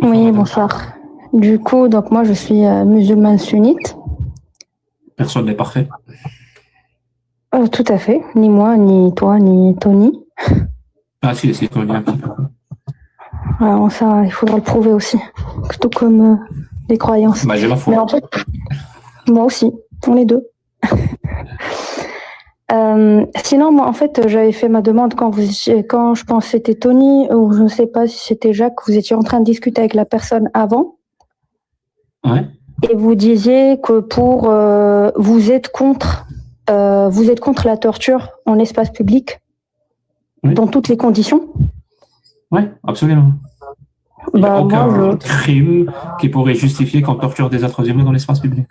Oui, bonsoir. Du coup, donc moi je suis musulmane sunnite. Personne n'est parfait. Tout à fait. Ni moi, ni toi, ni Tony. Ah si, c'est Tony un petit peu. Alors ça, il faudra le prouver aussi. Tout comme les croyances. Bah, j'ai ma foi. Mais en fait, moi aussi, on est deux. Sinon, moi, en fait, j'avais fait ma demande quand je pense que c'était Tony, ou je ne sais pas si c'était Jacques, vous étiez en train de discuter avec la personne avant. Ouais. Et vous disiez que vous êtes contre la torture en espace public, oui. Dans toutes les conditions. Oui, absolument. Il n'y a aucun crime qui pourrait justifier qu'on torture des êtres humains dans l'espace public.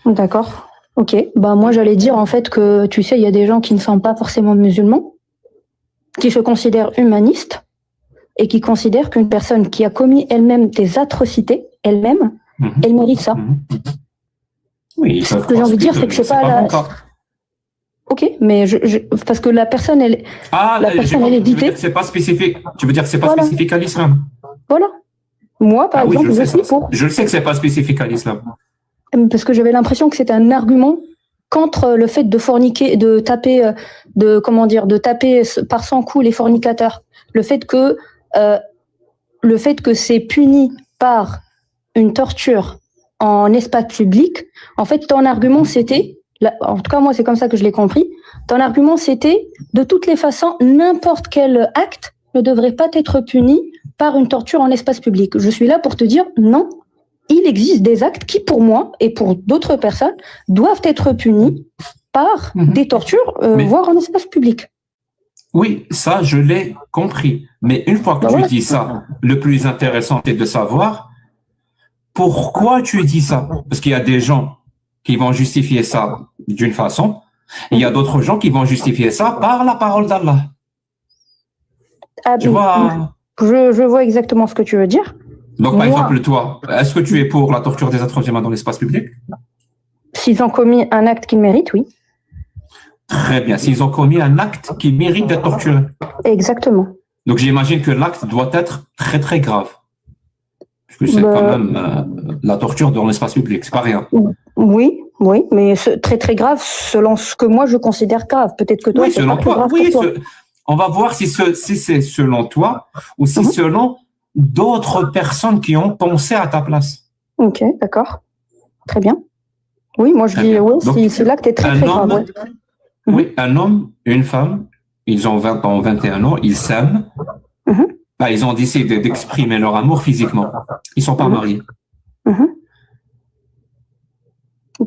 D'accord. Ok. Moi, j'allais dire en fait que, tu sais, il y a des gens qui ne sont pas forcément musulmans, qui se considèrent humanistes et qui considèrent qu'une personne qui a commis elle-même des atrocités, elle-même, elle mérite ça. Oui, ce que j'ai envie de dire, c'est que c'est pas la... Ok, mais parce que la personne, elle est dictée. C'est pas spécifique. Tu veux dire que c'est pas spécifique à l'islam? Voilà. Moi, par exemple, je suis pour. Je le sais que c'est pas spécifique à l'islam. Parce que j'avais l'impression que c'était un argument contre le fait de forniquer, de taper par 100 coups les fornicateurs. Le fait que c'est puni par une torture en espace public. En fait, ton argument c'était, en tout cas moi c'est comme ça que je l'ai compris. Ton argument c'était, de toutes les façons, n'importe quel acte ne devrait pas être puni par une torture en espace public. Je suis là pour te dire non. Il existe des actes qui, pour moi et pour d'autres personnes, doivent être punis par des tortures, voire en espace public. Oui, ça, je l'ai compris. Mais une fois que tu dis ça, le plus intéressant est de savoir pourquoi tu dis ça. Parce qu'il y a des gens qui vont justifier ça d'une façon, et il y a d'autres gens qui vont justifier ça par la parole d'Allah. Tu vois... Je vois exactement ce que tu veux dire. Donc, par exemple, toi, est-ce que tu es pour la torture des êtres humains dans l'espace public? S'ils ont commis un acte qu'ils méritent, oui. Très bien. S'ils ont commis un acte qui mérite d'être torturé. Exactement. Donc, j'imagine que l'acte doit être très, très grave. Parce que c'est quand même la torture dans l'espace public, c'est pas rien. Oui, mais c'est très, très grave selon ce que moi je considère grave. Peut-être que toi, c'est pas plus grave pour toi. On va voir si c'est selon toi ou si selon d'autres personnes qui ont pensé à ta place. Ok, d'accord. Très bien. Oui, moi je dis, oui, si l'acte est très, très grave. Oui, un homme, une femme, ils ont 20 ans, 21 ans, ils s'aiment. Ils ont décidé d'exprimer leur amour physiquement. Ils ne sont pas mariés.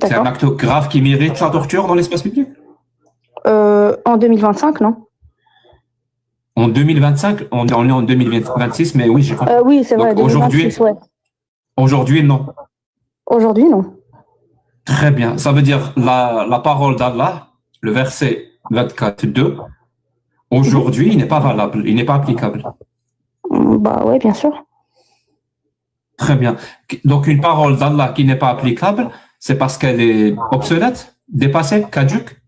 C'est un acte grave qui mérite la torture dans l'espace public? En 2025, non. En 2025, on est en 2026, mais oui, j'ai compris. Oui, c'est vrai. Aujourd'hui, non. Aujourd'hui, non. Très bien. Ça veut dire la parole d'Allah, le verset 24.2, aujourd'hui, il n'est pas valable, il n'est pas applicable. Oui, bien sûr. Très bien. Donc, une parole d'Allah qui n'est pas applicable, c'est parce qu'elle est obsolète, dépassée, caduque?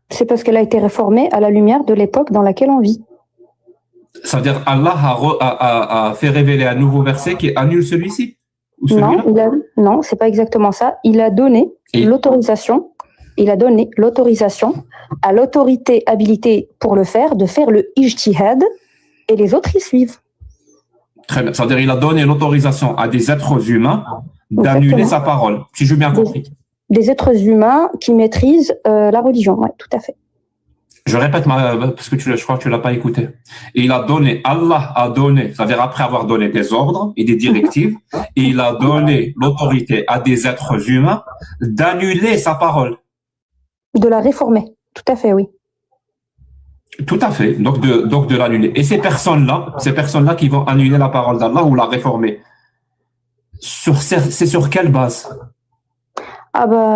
C'est parce qu'elle a été réformée à la lumière de l'époque dans laquelle on vit. Ça veut dire Allah a fait révéler un nouveau verset qui annule celui-ci? Non, c'est pas exactement ça. Il a donné l'autorisation à l'autorité habilitée pour le faire, de faire le ijtihad, et les autres y suivent. Très bien. Ça veut dire qu'il a donné l'autorisation à des êtres humains d'annuler sa parole, si j'ai bien compris. Des êtres humains qui maîtrisent la religion, oui, tout à fait. Je répète, parce que je crois que tu ne l'as pas écouté. Allah a donné, ça veut dire après avoir donné des ordres et des directives, et il a donné l'autorité à des êtres humains d'annuler sa parole. De la réformer, tout à fait, oui. Tout à fait, donc de l'annuler. Et ces personnes-là qui vont annuler la parole d'Allah ou la réformer, c'est sur quelle base?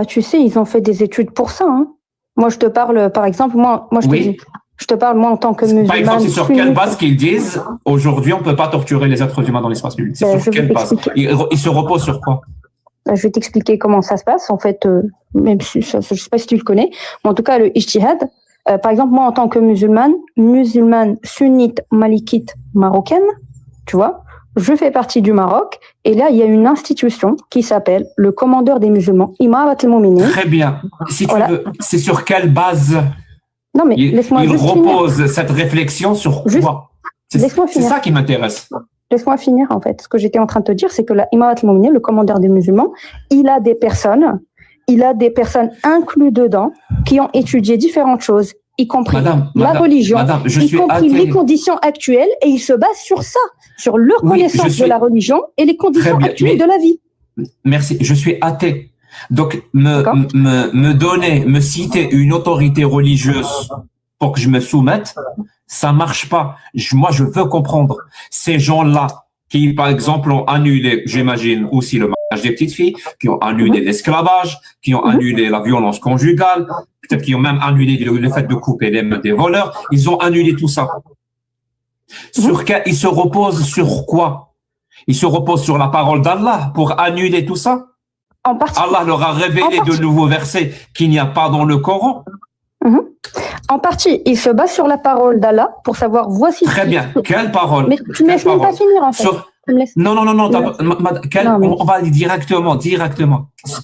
Tu sais, ils ont fait des études pour ça, hein. Moi, je te parle, par exemple, je te parle, moi, en tant que musulmane. Par exemple, c'est sur quelle base qu'ils disent, aujourd'hui, on ne peut pas torturer les êtres humains dans l'espace public? C'est sur quelle base? Ils se reposent sur quoi? Je vais t'expliquer comment ça se passe, en fait, même si je ne sais pas si tu le connais. Mais en tout cas, le ijtihad, par exemple, moi, en tant que musulmane sunnite, malikite, marocaine, tu vois, je fais partie du Maroc, et là, il y a une institution qui s'appelle le commandeur des musulmans, Imarat al-Mouminin. Très bien. Si tu Voilà. veux, c'est sur quelle base Non, mais laisse-moi il juste repose finir. cette réflexion sur Juste, quoi? laisse-moi C'est finir. ça qui m'intéresse. Laisse-moi finir, en fait. Ce que j'étais en train de te dire, c'est que la Imarat al-Mouminin, le commandeur des musulmans, il a des personnes inclus dedans qui ont étudié différentes choses, y compris la religion, y compris les conditions actuelles, et il se base sur ça, sur leur connaissance de la religion et les conditions actuelles de la vie. Merci, je suis athée. Donc, me citer une autorité religieuse pour que je me soumette, ça marche pas. Moi, je veux comprendre. Ces gens-là qui, par exemple, ont annulé, j'imagine, aussi le mariage des petites filles, qui ont annulé l'esclavage, qui ont annulé la violence conjugale, peut-être qu'ils ont même annulé le fait de couper les mains des voleurs. Ils ont annulé tout ça. Ils se reposent sur quoi? Ils se reposent sur la parole d'Allah pour annuler tout ça? Allah leur a révélé de nouveaux versets qu'il n'y a pas dans le Coran. En partie, ils se basent sur la parole d'Allah pour savoir voici. Très bien. Quelle parole? Mais tu ne me laisses même pas finir, en fait. Non. On va aller directement.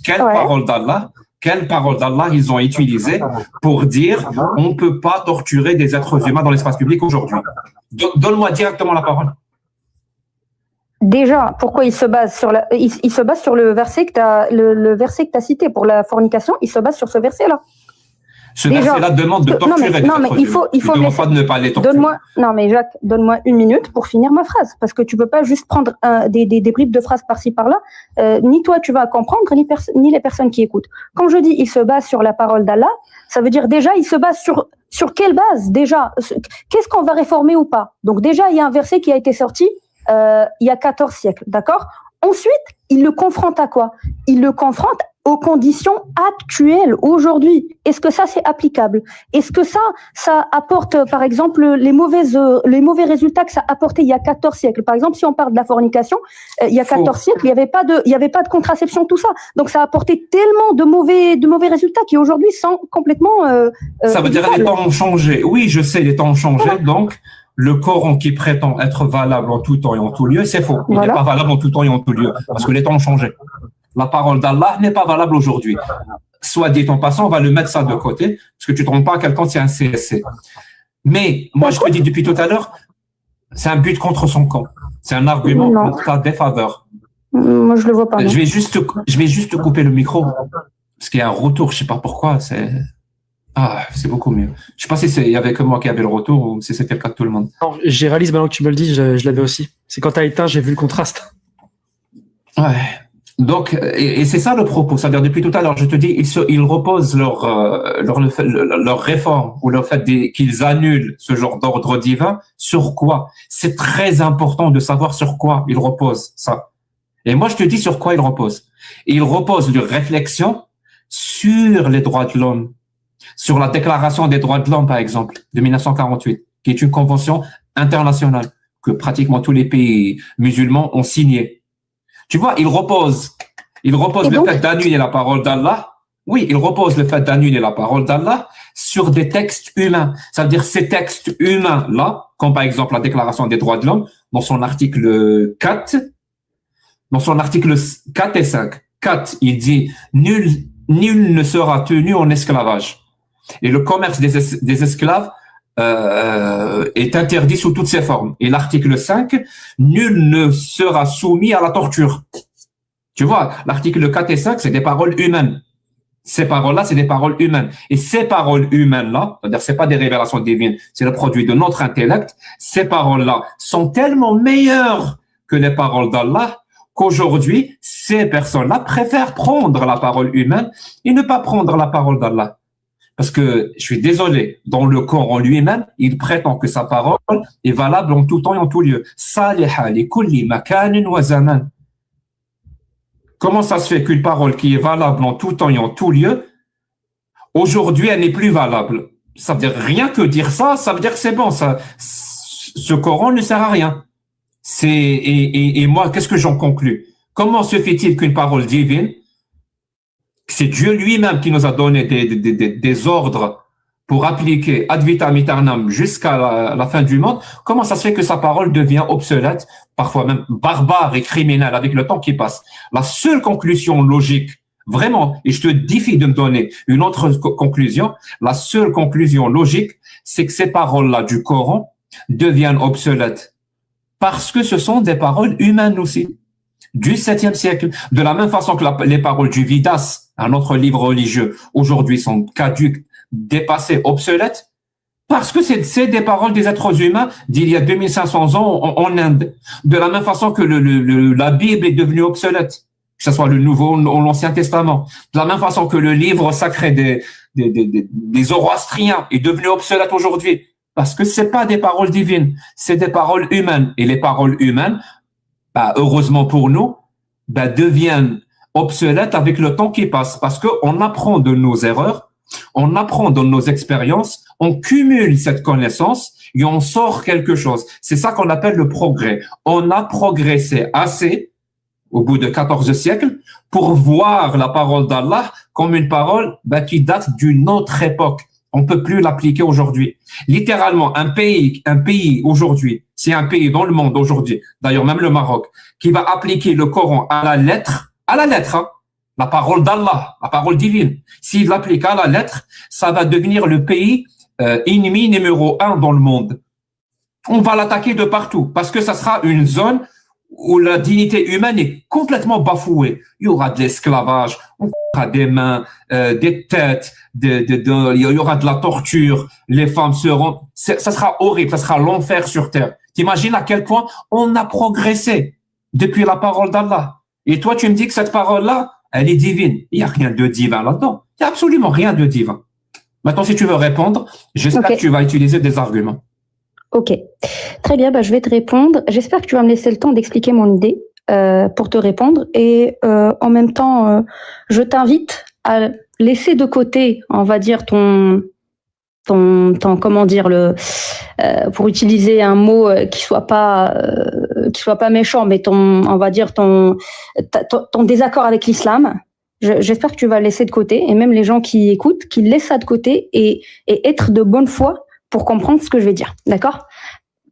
Quelle parole d'Allah? Quelle parole d'Allah ils ont utilisé pour dire on ne peut pas torturer des êtres humains dans l'espace public aujourd'hui? Donne-moi directement la parole. Déjà, pourquoi il se base sur le verset que tu as cité pour la fornication, il se base sur ce verset-là. Ce verset-là demande de torturer des êtres humains. Il faut pas de ne pas les torturer. Jacques, donne-moi une minute pour finir ma phrase, parce que tu peux pas juste prendre des bribes de phrases par-ci par-là. Ni toi tu vas comprendre, ni les personnes qui écoutent. Quand je dis il se base sur la parole d'Allah, ça veut dire déjà il se base sur quelle base déjà? Qu'est-ce qu'on va réformer ou pas? Donc déjà il y a un verset qui a été sorti il y a 14 siècles, d'accord? Ensuite, il le confronte à quoi? Il le confronte aux conditions actuelles aujourd'hui. Est-ce que ça c'est applicable? Est-ce que ça apporte, par exemple, les mauvais résultats que ça a apporté il y a 14 siècles? Par exemple, si on parle de la fornication, il y a 14 siècles, il n'y avait pas de contraception, tout ça. Donc ça a apporté tellement de mauvais résultats qui aujourd'hui sont complètement ça veut dire que les temps ont changé. Oui, je sais, les temps ont changé, voilà. Donc le Coran qui prétend être valable en tout temps et en tout lieu, c'est faux. Il n'est pas valable en tout temps et en tout lieu, parce que les temps ont changé. La parole d'Allah n'est pas valable aujourd'hui. Soit dit en passant, on va le mettre ça de côté, parce que tu ne te rends pas à quel compte c'est un CSC. Mais moi, je te dis depuis tout à l'heure, c'est un but contre son camp. C'est un argument en ta défaveur. Moi, je le vois pas. Je vais juste couper le micro, parce qu'il y a un retour, je ne sais pas pourquoi. C'est beaucoup mieux. Je ne sais pas si il y avait que moi qui avait le retour ou si c'était le cas de tout le monde. J'ai réalisé maintenant que tu me le dis, je l'avais aussi. C'est quand tu as éteint, j'ai vu le contraste. Ouais. Donc, et c'est ça le propos. C'est-à-dire, depuis tout à l'heure, je te dis, ils reposent leur réforme ou le fait qu'ils annulent ce genre d'ordre divin sur quoi? C'est très important de savoir sur quoi ils reposent ça. Et moi, je te dis sur quoi ils reposent. Ils reposent leur réflexion sur les droits de l'homme, sur la Déclaration des droits de l'homme, par exemple, de 1948, qui est une convention internationale que pratiquement tous les pays musulmans ont signée. Tu vois, il repose le fait d'annuler la parole d'Allah. Oui, il repose le fait d'annuler la parole d'Allah sur des textes humains. Ça veut dire ces textes humains-là, comme par exemple la Déclaration des droits de l'homme, dans son article 4 et 5. 4, il dit « Nul ne sera tenu en esclavage. » Et le commerce des esclaves est interdit sous toutes ses formes. Et l'article 5, nul ne sera soumis à la torture. Tu vois, l'article 4 et 5, c'est des paroles humaines. Ces paroles-là, c'est des paroles humaines. Et ces paroles humaines-là, c'est-à-dire c'est pas des révélations divines, c'est le produit de notre intellect, ces paroles-là sont tellement meilleures que les paroles d'Allah qu'aujourd'hui, ces personnes-là préfèrent prendre la parole humaine et ne pas prendre la parole d'Allah. Parce que, je suis désolé, dans le Coran lui-même, il prétend que sa parole est valable en tout temps et en tout lieu. Saliha li kulli makanin wa zaman. Comment ça se fait qu'une parole qui est valable en tout temps et en tout lieu, aujourd'hui, elle n'est plus valable? Ça veut dire rien que dire ça, ça veut dire que c'est bon. Ce Coran ne sert à rien. Et moi, qu'est-ce que j'en conclus? Comment se fait-il qu'une parole divine, c'est Dieu lui-même qui nous a donné des ordres pour appliquer ad vitam aeternam jusqu'à la fin du monde, comment ça se fait que sa parole devient obsolète, parfois même barbare et criminelle avec le temps qui passe? La seule conclusion logique, vraiment, et je te défie de me donner une autre conclusion, la seule conclusion logique, c'est que ces paroles-là du Coran deviennent obsolètes parce que ce sont des paroles humaines aussi, du 7e siècle. De la même façon que les paroles du Vidas, un autre livre religieux, aujourd'hui sont caduques, dépassées, obsolètes, parce que c'est des paroles des êtres humains d'il y a 2500 ans en Inde. De la même façon que la Bible est devenue obsolète, que ce soit le Nouveau ou l'Ancien Testament. De la même façon que le livre sacré des Zoroastriens est devenu obsolète aujourd'hui. Parce que c'est pas des paroles divines, c'est des paroles humaines. Et les paroles humaines, heureusement pour nous, deviennent obsolètes avec le temps qui passe. Parce qu'on apprend de nos erreurs, on apprend de nos expériences, on cumule cette connaissance et on sort quelque chose. C'est ça qu'on appelle le progrès. On a progressé assez au bout de 14 siècles pour voir la parole d'Allah comme une parole qui date d'une autre époque. On peut plus l'appliquer aujourd'hui. Littéralement, un pays aujourd'hui, c'est un pays dans le monde aujourd'hui, d'ailleurs même le Maroc, qui va appliquer le Coran à la lettre, la parole d'Allah, la parole divine. S'il l'applique à la lettre, ça va devenir le pays ennemi numéro 1 dans le monde. On va l'attaquer de partout parce que ça sera une zone où la dignité humaine est complètement bafouée. Il y aura de l'esclavage, on aura des mains, des têtes, il y aura de la torture, les femmes seront... Ça sera horrible, ça sera l'enfer sur terre. T'imagines à quel point on a progressé depuis la parole d'Allah. Et toi, tu me dis que cette parole-là, elle est divine. Il n'y a rien de divin là-dedans. Il n'y a absolument rien de divin. Maintenant, si tu veux répondre, j'espère que tu vas utiliser des arguments. Ok, très bien, je vais te répondre. J'espère que tu vas me laisser le temps d'expliquer mon idée pour te répondre. Et en même temps, je t'invite à laisser de côté, on va dire, ton comment dire, pour utiliser un mot qui soit pas méchant, mais on va dire ton désaccord avec l'islam. J'espère que tu vas le laisser de côté, et même les gens qui écoutent, qu'ils laissent ça de côté et être de bonne foi pour comprendre ce que je vais dire, d'accord?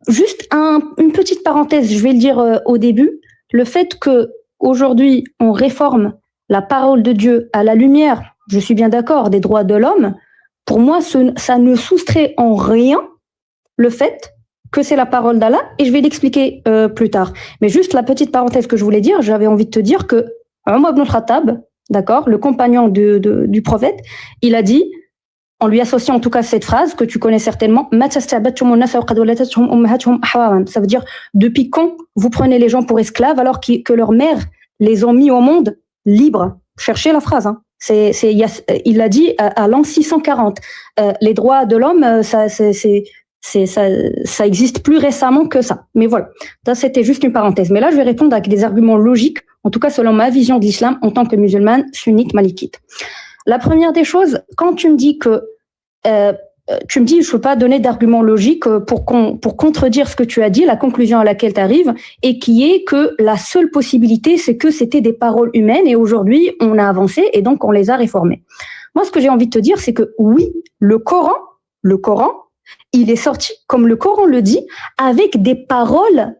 Juste une petite parenthèse, je vais le dire au début, le fait que aujourd'hui on réforme la parole de Dieu à la lumière, je suis bien d'accord, des droits de l'homme, pour moi ça ne soustrait en rien le fait que c'est la parole d'Allah, et je vais l'expliquer plus tard. Mais juste la petite parenthèse que je voulais dire, j'avais envie de te dire que Omar ibn Khattab, d'accord, le compagnon du prophète, il a dit, en lui associant en tout cas cette phrase que tu connais certainement, ça veut dire depuis quand vous prenez les gens pour esclaves alors que leurs mères les ont mis au monde libres. Cherchez la phrase, hein. Il l'a dit à l'an 640. Les droits de l'homme, ça existe plus récemment que ça. Mais voilà, ça c'était juste une parenthèse. Mais là, je vais répondre avec des arguments logiques, en tout cas selon ma vision de l'islam en tant que musulmane sunnite malikite. La première des choses, quand tu me dis que tu me dis je peux pas donner d'arguments logiques pour contredire ce que tu as dit, la conclusion à laquelle tu arrives, et qui est que la seule possibilité, c'est que c'était des paroles humaines et aujourd'hui on a avancé et donc on les a réformées. Moi, ce que j'ai envie de te dire, c'est que oui, le Coran, il est sorti, comme le Coran le dit, avec des paroles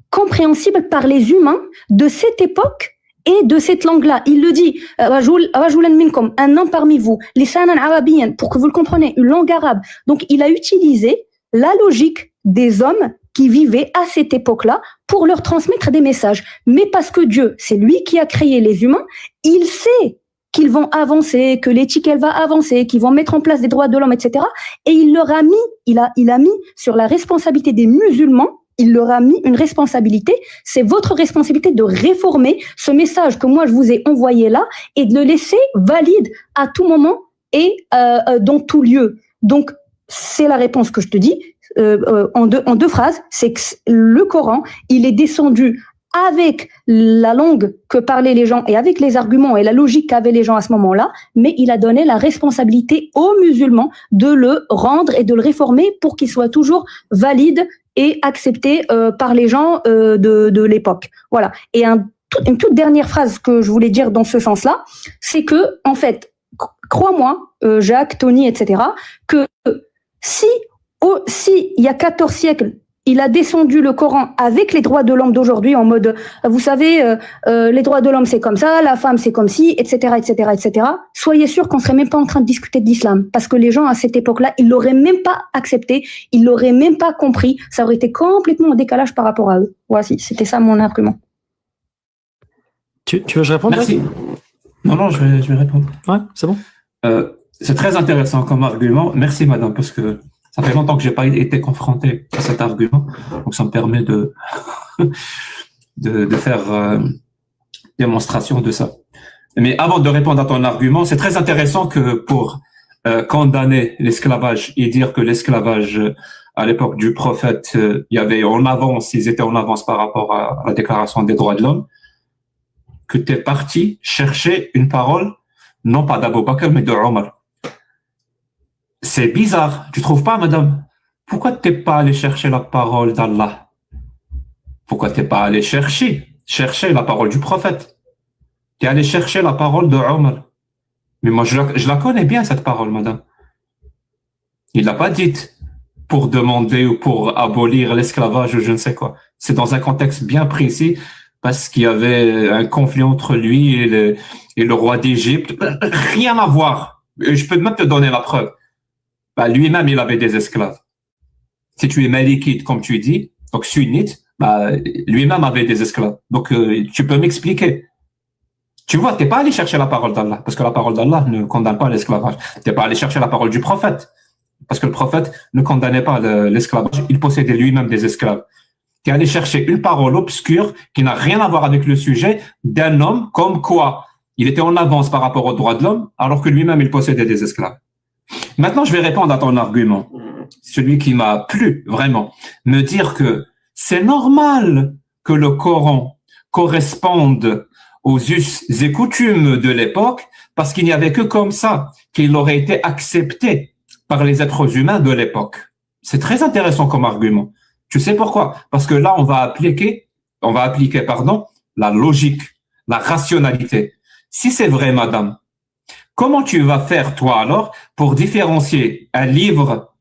compréhensibles par les humains de cette époque et de cette langue-là. Il le dit, un homme parmi vous, lisanan arabiyyan, pour que vous le compreniez, une langue arabe. Donc, il a utilisé la logique des hommes qui vivaient à cette époque-là pour leur transmettre des messages. Mais parce que Dieu, c'est lui qui a créé les humains, il sait qu'ils vont avancer, que l'éthique, elle va avancer, qu'ils vont mettre en place des droits de l'homme, etc. Et il leur a mis, il a mis sur la responsabilité des musulmans, il leur a mis une responsabilité, c'est votre responsabilité de réformer ce message que moi je vous ai envoyé là et de le laisser valide à tout moment et dans tout lieu. Donc, c'est la réponse que je te dis en deux phrases, c'est que le Coran, il est descendu avec la langue que parlaient les gens et avec les arguments et la logique qu'avaient les gens à ce moment-là, mais il a donné la responsabilité aux musulmans de le rendre et de le réformer pour qu'il soit toujours valide et accepté par les gens de l'époque. Voilà. Et une toute dernière phrase que je voulais dire dans ce sens-là, c'est que, en fait, crois-moi, Jacques, Tony, etc., que si il y a 14 siècles, il a descendu le Coran avec les droits de l'homme d'aujourd'hui en mode, vous savez, les droits de l'homme c'est comme ça, la femme c'est comme ci, etc., etc., etc. Soyez sûr qu'on serait même pas en train de discuter de l'islam, parce que les gens à cette époque-là, ils l'auraient même pas accepté, ils l'auraient même pas compris, ça aurait été complètement en décalage par rapport à eux. Voici, c'était ça mon argument. Tu veux que je réponde? Merci. Non, je vais répondre. Ouais, c'est bon. C'est très intéressant comme argument. Merci, madame, parce que ça fait longtemps que j'ai pas été confronté à cet argument. Donc, ça me permet de faire démonstration de ça. Mais avant de répondre à ton argument, c'est très intéressant que pour condamner l'esclavage et dire que l'esclavage, à l'époque du prophète, il y avait en avance, ils étaient en avance par rapport à la déclaration des droits de l'homme, que tu es parti chercher une parole, non pas d'Abou Bakr, mais de Omar. C'est bizarre, tu trouves pas, madame? Pourquoi tu n'es pas allé chercher la parole d'Allah? Pourquoi tu n'es pas allé chercher la parole du prophète? Tu es allé chercher la parole de Omar. Mais moi, je la connais bien, cette parole, madame. Il l'a pas dite pour demander ou pour abolir l'esclavage ou je ne sais quoi. C'est dans un contexte bien précis, parce qu'il y avait un conflit entre lui et le roi d'Égypte. Rien à voir. Je peux même te donner la preuve. Bah, lui-même, il avait des esclaves. Si tu es malikite, comme tu dis, donc sunnite, bah, lui-même avait des esclaves. Donc, tu peux m'expliquer. Tu vois, t'es pas allé chercher la parole d'Allah, parce que la parole d'Allah ne condamne pas l'esclavage. T'es pas allé chercher la parole du prophète, parce que le prophète ne condamnait pas l'esclavage. Il possédait lui-même des esclaves. T'es allé chercher une parole obscure qui n'a rien à voir avec le sujet d'un homme comme quoi il était en avance par rapport aux droits de l'homme, alors que lui-même, il possédait des esclaves. Maintenant, je vais répondre à ton argument, celui qui m'a plu vraiment, me dire que c'est normal que le Coran corresponde aux us et coutumes de l'époque, parce qu'il n'y avait que comme ça qu'il aurait été accepté par les êtres humains de l'époque. C'est très intéressant comme argument. Tu sais pourquoi? Parce que là, on va appliquer, la logique, la rationalité. Si c'est vrai, madame, comment tu vas faire, toi, alors, pour différencier un livre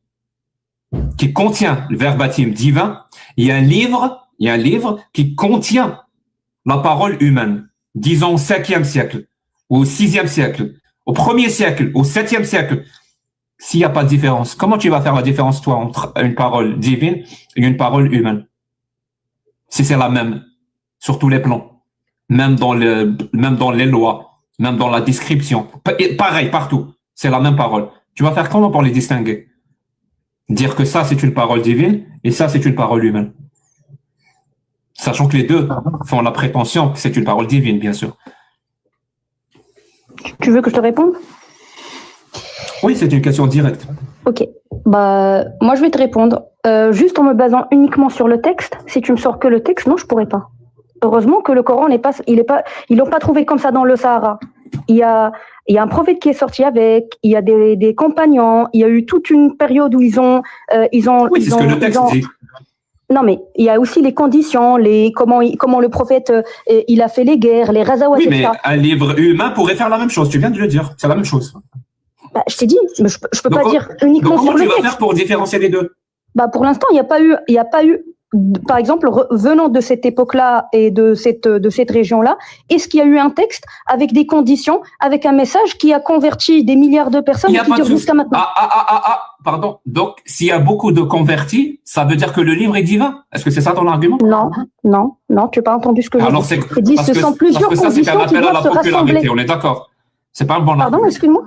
qui contient le verbatim divin et un livre qui contient la parole humaine, disons au 5e siècle, ou au 6e siècle, au 1er siècle, au 7e siècle? S'il n'y a pas de différence, comment tu vas faire la différence, toi, entre une parole divine et une parole humaine? Si c'est la même, sur tous les plans, même dans les lois, même dans la description, pareil, partout, c'est la même parole. Tu vas faire comment pour les distinguer? Dire que ça, c'est une parole divine et ça, c'est une parole humaine. Sachant que les deux font la prétention que c'est une parole divine, bien sûr. Tu veux que je te réponde? Oui, c'est une question directe. Ok. Bah, moi, je vais te répondre. Juste en me basant uniquement sur le texte. Si tu me sors que le texte, non, je pourrais pas. Heureusement que le Coran ils l'ont pas trouvé comme ça dans le Sahara. Il y a un prophète qui est sorti avec, il y a des compagnons, il y a eu toute une période où ils ont. Oui, c'est ce que le texte dit. Non, mais il y a aussi les conditions, comment le prophète il a fait les guerres, les razawat. Oui, mais un livre humain pourrait faire la même chose. Tu viens de le dire, c'est la même chose. Bah, je t'ai dit, je peux pas dire uniquement sur le texte. Comment tu vas faire pour différencier les deux? Bah, pour l'instant, il n'y a pas eu, par exemple, venant de cette époque-là et de cette région-là, est-ce qu'il y a eu un texte avec des conditions, avec un message qui a converti des milliards de personnes qui durent jusqu'à maintenant? Pardon. Donc, s'il y a beaucoup de convertis, ça veut dire que le livre est divin? Est-ce que c'est ça ton argument? Non, tu n'as pas entendu ce que j'ai dit. J'ai dit ce sont plusieurs conditions qui doivent se rassembler. On est d'accord. C'est pas un bon argument. Pardon, excuse-moi.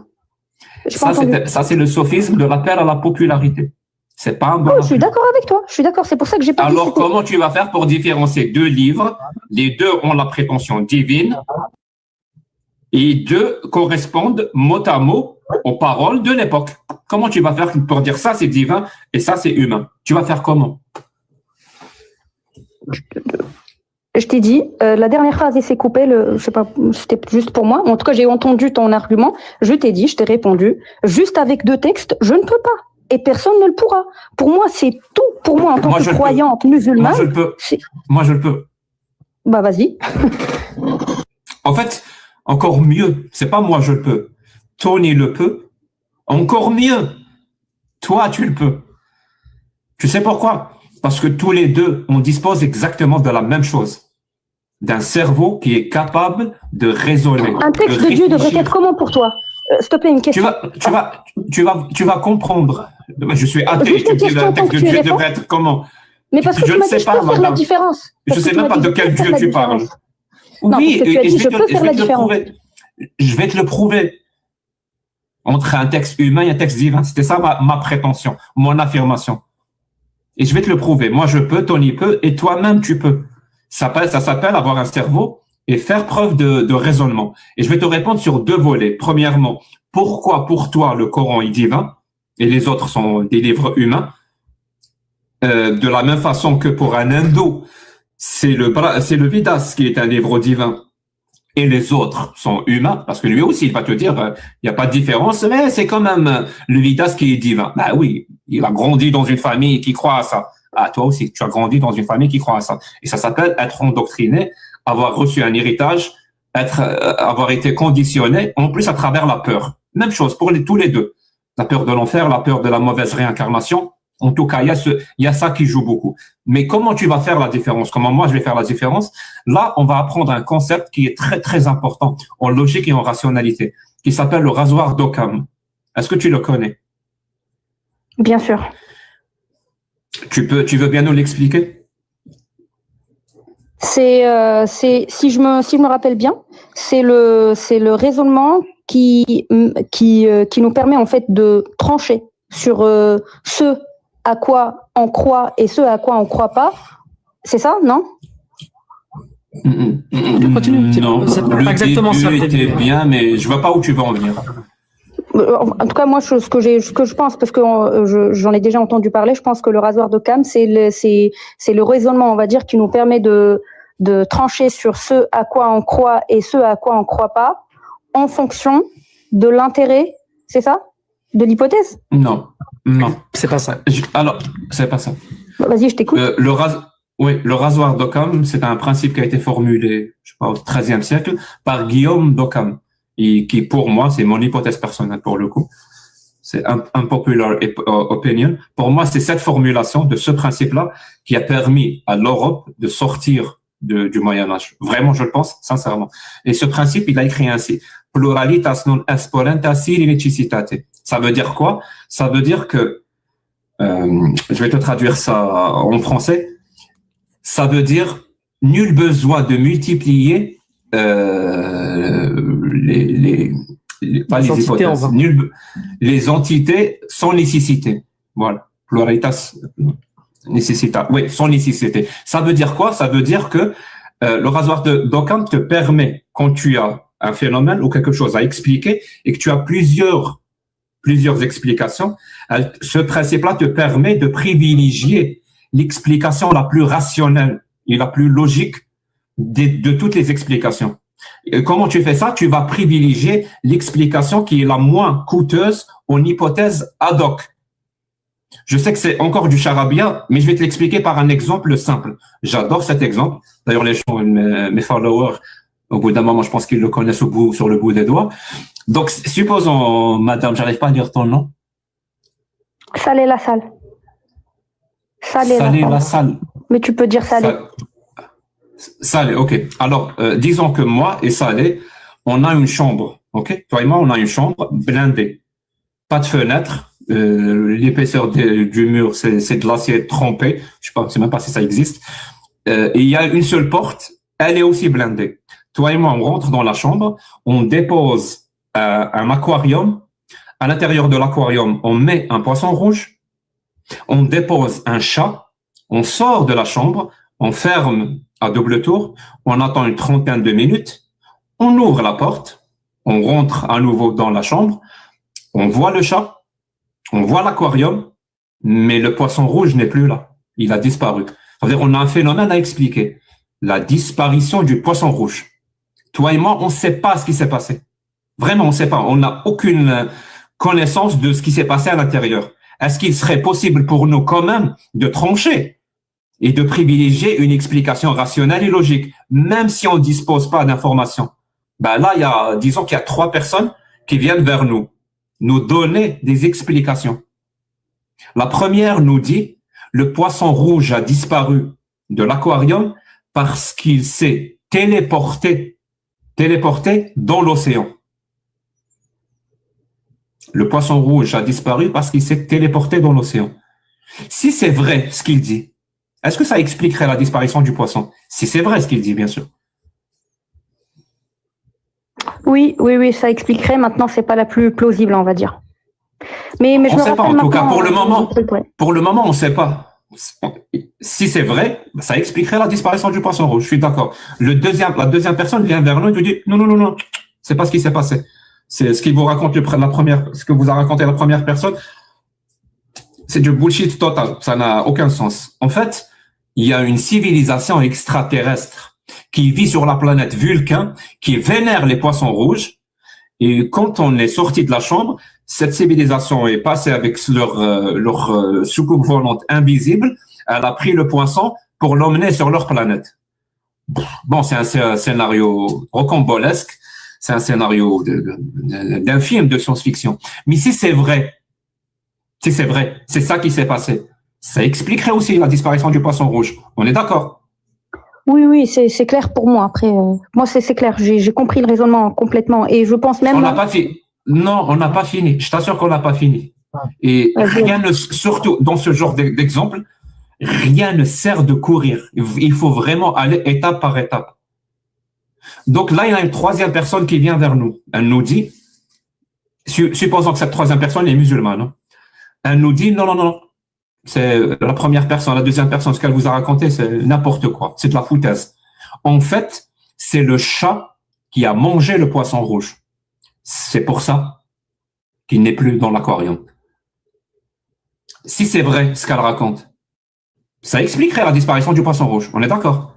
Ça, c'est le sophisme de l'appel à la popularité. C'est pas un bon argument. Je suis d'accord avec toi. Je suis d'accord. C'est pour ça que j'ai pas dit. Alors, comment tu vas faire pour différencier deux livres? Les deux ont la prétention divine et deux correspondent mot à mot aux paroles de l'époque. Comment tu vas faire pour dire ça c'est divin et ça c'est humain? Tu vas faire comment? Je t'ai dit, la dernière phrase, il s'est coupé, je sais pas, c'était juste pour moi. En tout cas, j'ai entendu ton argument. Je t'ai dit, je t'ai répondu. Juste avec deux textes, je ne peux pas. Et personne ne le pourra. Pour moi, c'est tout. Pour moi, en tant que croyante musulmane. Moi, je le peux. Moi, je le peux. Bah, vas-y. En fait, encore mieux. C'est pas moi, je le peux. Tony le peut. Encore mieux, toi, tu le peux. Tu sais pourquoi? Parce que tous les deux, on dispose exactement de la même chose. D'un cerveau qui est capable de raisonner. Un texte de Dieu devrait être comment pour toi? S'il te plaît, une question. Tu vas comprendre. Je suis athée. Juste une Tu dis question, le texte de tant que tu Dieu réponds. devrait être comment? Mais parce que Je tu ne m'as dit, sais je pas, peux faire la madame. différence. Je Parce ne sais que tu même m'as pas dit, de je quel peux faire Dieu la tu parles. différence. Non, Oui, parce que tu as et dit, je peux faire la te le différence. prouver. Je vais te le prouver. Entre un texte humain et un texte divin. C'était ça ma prétention, mon affirmation. Et je vais te le prouver. Moi, je peux, Tony peut, et toi-même, tu peux. Ça s'appelle avoir un cerveau et faire preuve de raisonnement. Et je vais te répondre sur deux volets. Premièrement, pourquoi pour toi le Coran est divin et les autres sont des livres humains? De la même façon que pour un hindou, c'est le Vedas qui est un livre divin. Et les autres sont humains, parce que lui aussi, il va te dire, il n'y a pas de différence, mais c'est quand même le Vedas qui est divin. Ben oui, il a grandi dans une famille qui croit à ça. Ah, toi aussi, tu as grandi dans une famille qui croit à ça. Et ça s'appelle être endoctriné, avoir reçu un héritage, avoir été conditionné, en plus à travers la peur. Même chose pour tous les deux. La peur de l'enfer, la peur de la mauvaise réincarnation. En tout cas, il y a ça qui joue beaucoup. Mais comment tu vas faire la différence? Comment moi je vais faire la différence? Là, on va apprendre un concept qui est très très important en logique et en rationalité, qui s'appelle le rasoir d'Occam. Est-ce que tu le connais? Bien sûr. Tu veux bien nous l'expliquer? Si je me rappelle bien, c'est le raisonnement qui nous permet en fait de trancher sur ce à quoi on croit et ce à quoi on croit pas. C'est ça, non? Continue. Non, C'est pas le exactement ça. début était bien, mais je vois pas où tu veux en venir. En tout cas, moi, ce que je pense, parce que j'en ai déjà entendu parler, je pense que le rasoir d'Occam, c'est le raisonnement, on va dire, qui nous permet de trancher sur ce à quoi on croit et ce à quoi on croit pas, en fonction de l'intérêt, c'est ça? De l'hypothèse? Non. C'est pas ça. Alors, c'est pas ça. Vas-y, je t'écoute. Le rasoir d'Occam, c'est un principe qui a été formulé, je sais pas, au XIIIe siècle, par Guillaume d'Occam, et qui, pour moi, c'est mon hypothèse personnelle pour le coup. C'est un popular opinion. Pour moi, c'est cette formulation de ce principe-là qui a permis à l'Europe de sortir du Moyen-Âge. Vraiment, je le pense, sincèrement. Et ce principe, il a écrit ainsi. Pluralitas non exponenta sine necessitate. Ça veut dire quoi? Ça veut dire que, je vais te traduire ça en français. Ça veut dire nul besoin de multiplier pas les hypothèses, les entités sans nécessité. Voilà. Pluralitas necessita. Oui, sans nécessité. Ça veut dire quoi? Ça veut dire que le rasoir d'Occam te permet, quand tu as un phénomène ou quelque chose à expliquer et que tu as plusieurs explications, ce principe-là te permet de privilégier l'explication la plus rationnelle et la plus logique de toutes les explications. Et comment tu fais ça? Tu vas privilégier l'explication qui est la moins coûteuse en hypothèse ad hoc. Je sais que c'est encore du charabia, mais je vais te l'expliquer par un exemple simple. J'adore cet exemple. D'ailleurs, les gens, mes followers, au bout d'un moment, je pense qu'ils le connaissent sur le bout des doigts. Donc, supposons, madame, j'arrive pas à lire ton nom. Salé la salle. Salé la salle. Mais tu peux dire Salé. Salé, ok. Alors, disons que moi et Salé, on a une chambre, ok? Toi et moi, on a une chambre blindée. Pas de fenêtre. L'épaisseur du mur, c'est de l'acier trempé. Je sais même pas si ça existe. Et il y a une seule porte. Elle est aussi blindée. Toi et moi, on rentre dans la chambre. On dépose un aquarium. À l'intérieur de l'aquarium, on met un poisson rouge. On dépose un chat. On sort de la chambre. On ferme à double tour. On attend une trentaine de minutes. On ouvre la porte. On rentre à nouveau dans la chambre. On voit le chat. On voit l'aquarium, mais le poisson rouge n'est plus là. Il a disparu. C'est-à-dire qu'on a un phénomène à expliquer. La disparition du poisson rouge. Toi et moi, on ne sait pas ce qui s'est passé. Vraiment, on ne sait pas. On n'a aucune connaissance de ce qui s'est passé à l'intérieur. Est-ce qu'il serait possible pour nous quand même de trancher et de privilégier une explication rationnelle et logique, même si on ne dispose pas d'informations? Ben là, disons qu'il y a 3 personnes qui viennent vers nous donner des explications. La première nous dit, le poisson rouge a disparu de l'aquarium parce qu'il s'est téléporté dans l'océan. Le poisson rouge a disparu parce qu'il s'est téléporté dans l'océan. Si c'est vrai ce qu'il dit, est-ce que ça expliquerait la disparition du poisson? Si c'est vrai ce qu'il dit, bien sûr. Oui, ça expliquerait. Maintenant, c'est pas la plus plausible, on va dire. Mais je on me ne sait pas, en rappelle tout cas, maintenant, pour le moment, on ne sait pas. Si c'est vrai, ça expliquerait la disparition du poisson rouge. Je suis d'accord. La deuxième personne vient vers nous et nous dit non, c'est pas ce qui s'est passé. C'est ce qu'il vous raconte ce que vous a raconté la première personne. C'est du bullshit total. Ça n'a aucun sens. En fait, il y a une civilisation extraterrestre qui vit sur la planète Vulcain, qui vénère les poissons rouges. Et quand on est sorti de la chambre, cette civilisation est passée avec leur soucoupe volante invisible. Elle a pris le poisson pour l'emmener sur leur planète. Bon, c'est un scénario rocambolesque. C'est un scénario d'un film de science-fiction. Mais si c'est vrai, c'est ça qui s'est passé. Ça expliquerait aussi la disparition du poisson rouge. On est d'accord? Oui, c'est clair pour moi. Après, moi, c'est clair. J'ai compris le raisonnement complètement. Et je pense même... On n'a pas fini. Non, on n'a pas fini. Je t'assure qu'on n'a pas fini. Et surtout dans ce genre d'exemple, rien ne sert de courir. Il faut vraiment aller étape par étape. Donc là, il y a une troisième personne qui vient vers nous. Elle nous dit, supposons que cette troisième personne est musulmane, hein. Elle nous dit, non, c'est la première personne, la deuxième personne, ce qu'elle vous a raconté, c'est n'importe quoi. C'est de la foutaise. En fait, c'est le chat qui a mangé le poisson rouge. C'est pour ça qu'il n'est plus dans l'aquarium. Si c'est vrai ce qu'elle raconte, ça expliquerait la disparition du poisson rouge. On est d'accord?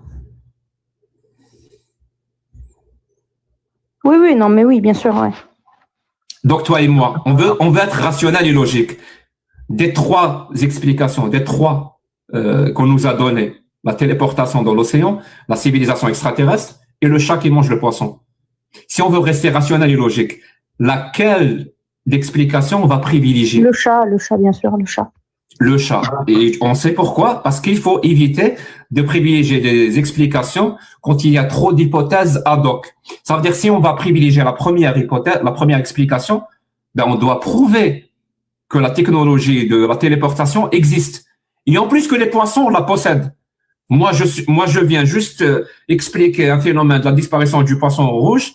Oui, non, mais oui, bien sûr, ouais. Donc toi et moi, on veut être rationnel et logique. Des trois explications, qu'on nous a données, la téléportation dans l'océan, la civilisation extraterrestre et le chat qui mange le poisson. Si on veut rester rationnel et logique, laquelle d'explication on va privilégier? Le chat, bien sûr, le chat. Le chat. Et on sait pourquoi? Parce qu'il faut éviter de privilégier des explications quand il y a trop d'hypothèses ad hoc. Ça veut dire si on va privilégier la première hypothèse, la première explication, on doit prouver que la technologie de la téléportation existe. Et en plus que les poissons la possèdent. Moi, je viens juste expliquer un phénomène de la disparition du poisson rouge.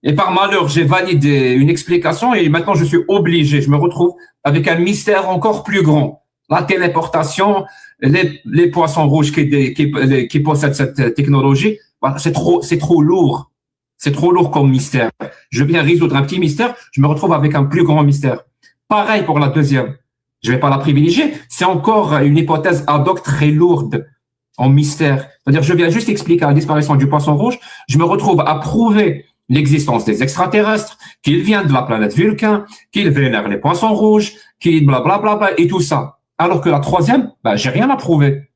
Et par malheur, j'ai validé une explication et maintenant je suis obligé, je me retrouve avec un mystère encore plus grand. La téléportation, les poissons rouges qui possèdent cette technologie, c'est trop lourd. C'est trop lourd comme mystère. Je viens résoudre un petit mystère, je me retrouve avec un plus grand mystère. Pareil pour la deuxième. Je vais pas la privilégier. C'est encore une hypothèse ad hoc très lourde en mystère. C'est-à-dire, je viens juste expliquer la disparition du poisson rouge. Je me retrouve à prouver l'existence des extraterrestres, qu'ils viennent de la planète Vulcain, qu'ils vénèrent les poissons rouges, qu'ils blablabla et tout ça. Alors que la troisième, j'ai rien à prouver.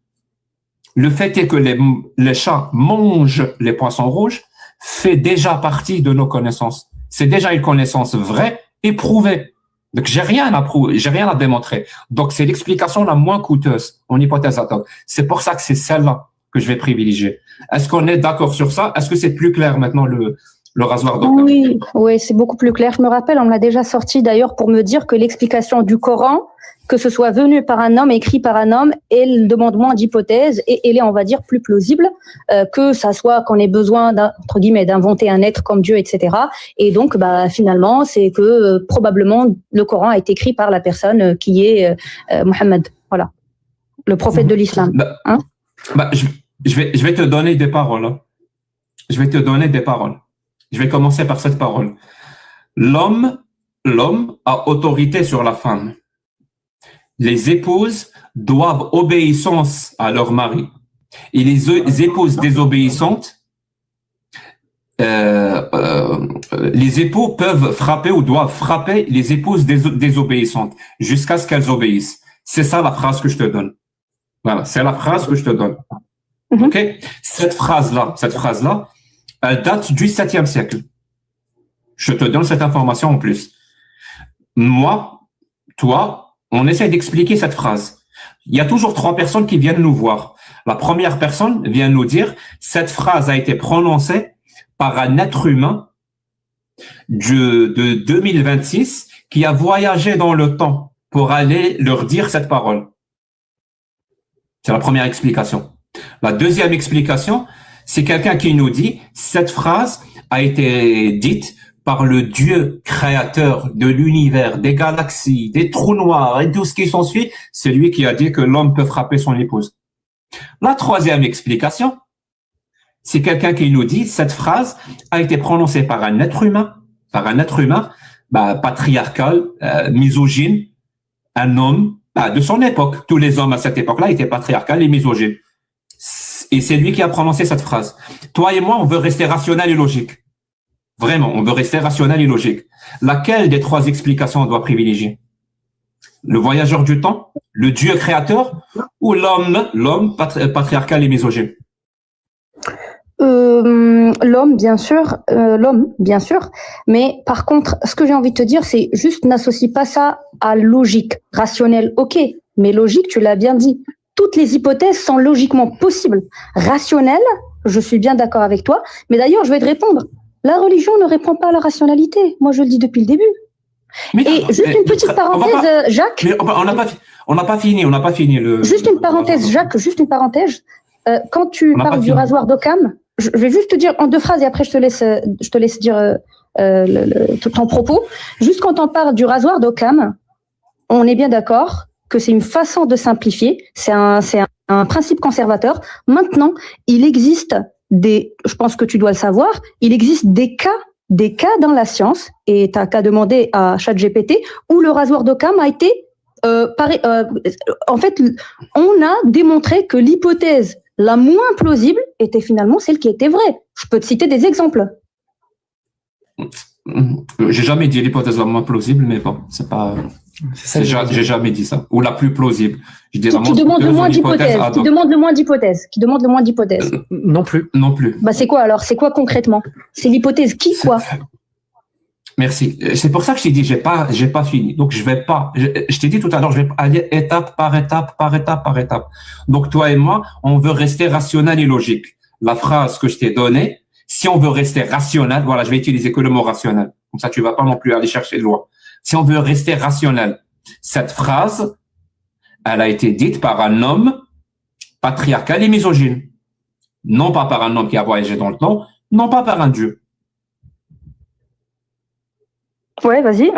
Le fait est que les chats mangent les poissons rouges fait déjà partie de nos connaissances. C'est déjà une connaissance vraie et prouvée. Donc, j'ai rien à prouver, j'ai rien à démontrer. Donc, c'est l'explication la moins coûteuse en hypothèse ad hoc. C'est pour ça que c'est celle-là que je vais privilégier. Est-ce qu'on est d'accord sur ça? Est-ce que c'est plus clair maintenant le rasoir d'Occam? Oui, c'est beaucoup plus clair. Je me rappelle, on me l'a déjà sorti d'ailleurs pour me dire que l'explication du Coran, que ce soit venu par un homme, écrit par un homme, elle demande moins d'hypothèses et elle est, on va dire, plus plausible que ça soit qu'on ait besoin entre guillemets d'inventer un être comme Dieu, etc. Et donc, finalement, c'est que probablement le Coran a été écrit par la personne qui est Mohammed, voilà, le prophète de l'islam. Je vais te donner des paroles. Hein. Je vais te donner des paroles. Je vais commencer par cette parole. L'homme a autorité sur la femme. Les épouses doivent obéissance à leur mari. Et les épouses désobéissantes, les époux peuvent frapper ou doivent frapper les épouses désobéissantes jusqu'à ce qu'elles obéissent. C'est ça la phrase que je te donne. Voilà, c'est la phrase que je te donne. Ok? Cette phrase-là, elle date du 7e siècle. Je te donne cette information en plus. Moi, toi, on essaie d'expliquer cette phrase. Il y a toujours 3 personnes qui viennent nous voir. La première personne vient nous dire, cette phrase a été prononcée par un être humain de 2026 qui a voyagé dans le temps pour aller leur dire cette parole. C'est la première explication. La deuxième explication, c'est quelqu'un qui nous dit, cette phrase a été dite par le Dieu créateur de l'univers, des galaxies, des trous noirs et tout ce qui s'ensuit, c'est lui qui a dit que l'homme peut frapper son épouse. La troisième explication, c'est quelqu'un qui nous dit, cette phrase a été prononcée par un être humain, patriarcal, misogyne, un homme de son époque. Tous les hommes à cette époque-là étaient patriarcales et misogynes. Et c'est lui qui a prononcé cette phrase. Toi et moi, on veut rester rationnel et logique. Vraiment, on veut rester rationnel et logique. Laquelle des 3 explications on doit privilégier? Le voyageur du temps, le Dieu créateur ou l'homme patriarcal et misogyne? L'homme, bien sûr, mais par contre, ce que j'ai envie de te dire, c'est juste n'associe pas ça à logique, rationnel, ok, mais logique, tu l'as bien dit. Toutes les hypothèses sont logiquement possibles. Rationnel, je suis bien d'accord avec toi, mais d'ailleurs, je vais te répondre. La religion ne répond pas à la rationalité. Moi, je le dis depuis le début. Et juste une petite parenthèse, Jacques. Mais on n'a pas fini le. Juste une parenthèse, Jacques, juste une parenthèse. Quand tu parles du rasoir d'Occam, je vais juste te dire en 2 phrases et après je te laisse dire ton propos. Juste quand on parle du rasoir d'Occam, on est bien d'accord que c'est une façon de simplifier, c'est un principe conservateur. Maintenant, il existe je pense que tu dois le savoir, il existe des cas dans la science, et t'as qu'à demander à ChatGPT, où le rasoir d'Occam a été, en fait, on a démontré que l'hypothèse la moins plausible était finalement celle qui était vraie. Je peux te citer des exemples. J'ai jamais dit l'hypothèse la moins plausible, mais bon, c'est pas. J'ai jamais dit ça. Ou la plus plausible. Je dis qui demande le moins d'hypothèses. Qui demande le moins d'hypothèses. Non plus. Non plus. Bah c'est quoi alors? C'est quoi concrètement? C'est l'hypothèse qui quoi? Merci. C'est pour ça que je t'ai dit j'ai pas fini. Donc je t'ai dit tout à l'heure, je vais aller étape par étape. Donc toi et moi, on veut rester rationnel et logique. La phrase que je t'ai donnée, si on veut rester rationnel, voilà, je vais utiliser que le mot rationnel. Comme ça, tu vas pas non plus aller chercher de loin. Si on veut rester rationnel, cette phrase, elle a été dite par un homme patriarcal et misogyne. Non pas par un homme qui a voyagé dans le temps, non pas par un dieu. Ouais, vas-y.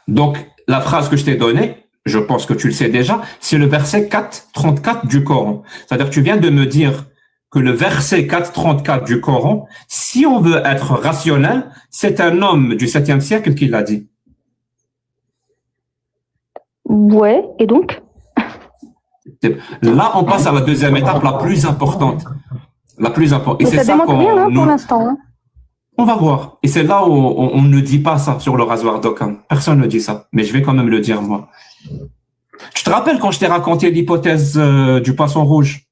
Donc, la phrase que je t'ai donnée, je pense que tu le sais déjà, c'est le verset 4.34 du Coran. C'est-à-dire que tu viens de me dire que le verset 4.34 du Coran, si on veut être rationnel, c'est un homme du 7e siècle qui l'a dit. Ouais, et donc? Là, on passe à la deuxième étape, la plus importante. Et c'est ça qu'on rien, pour l'instant. On va voir. Et c'est là où on ne dit pas ça sur le rasoir d'Occam. Personne ne dit ça. Mais je vais quand même le dire, moi. Tu te rappelles quand je t'ai raconté l'hypothèse du poisson rouge?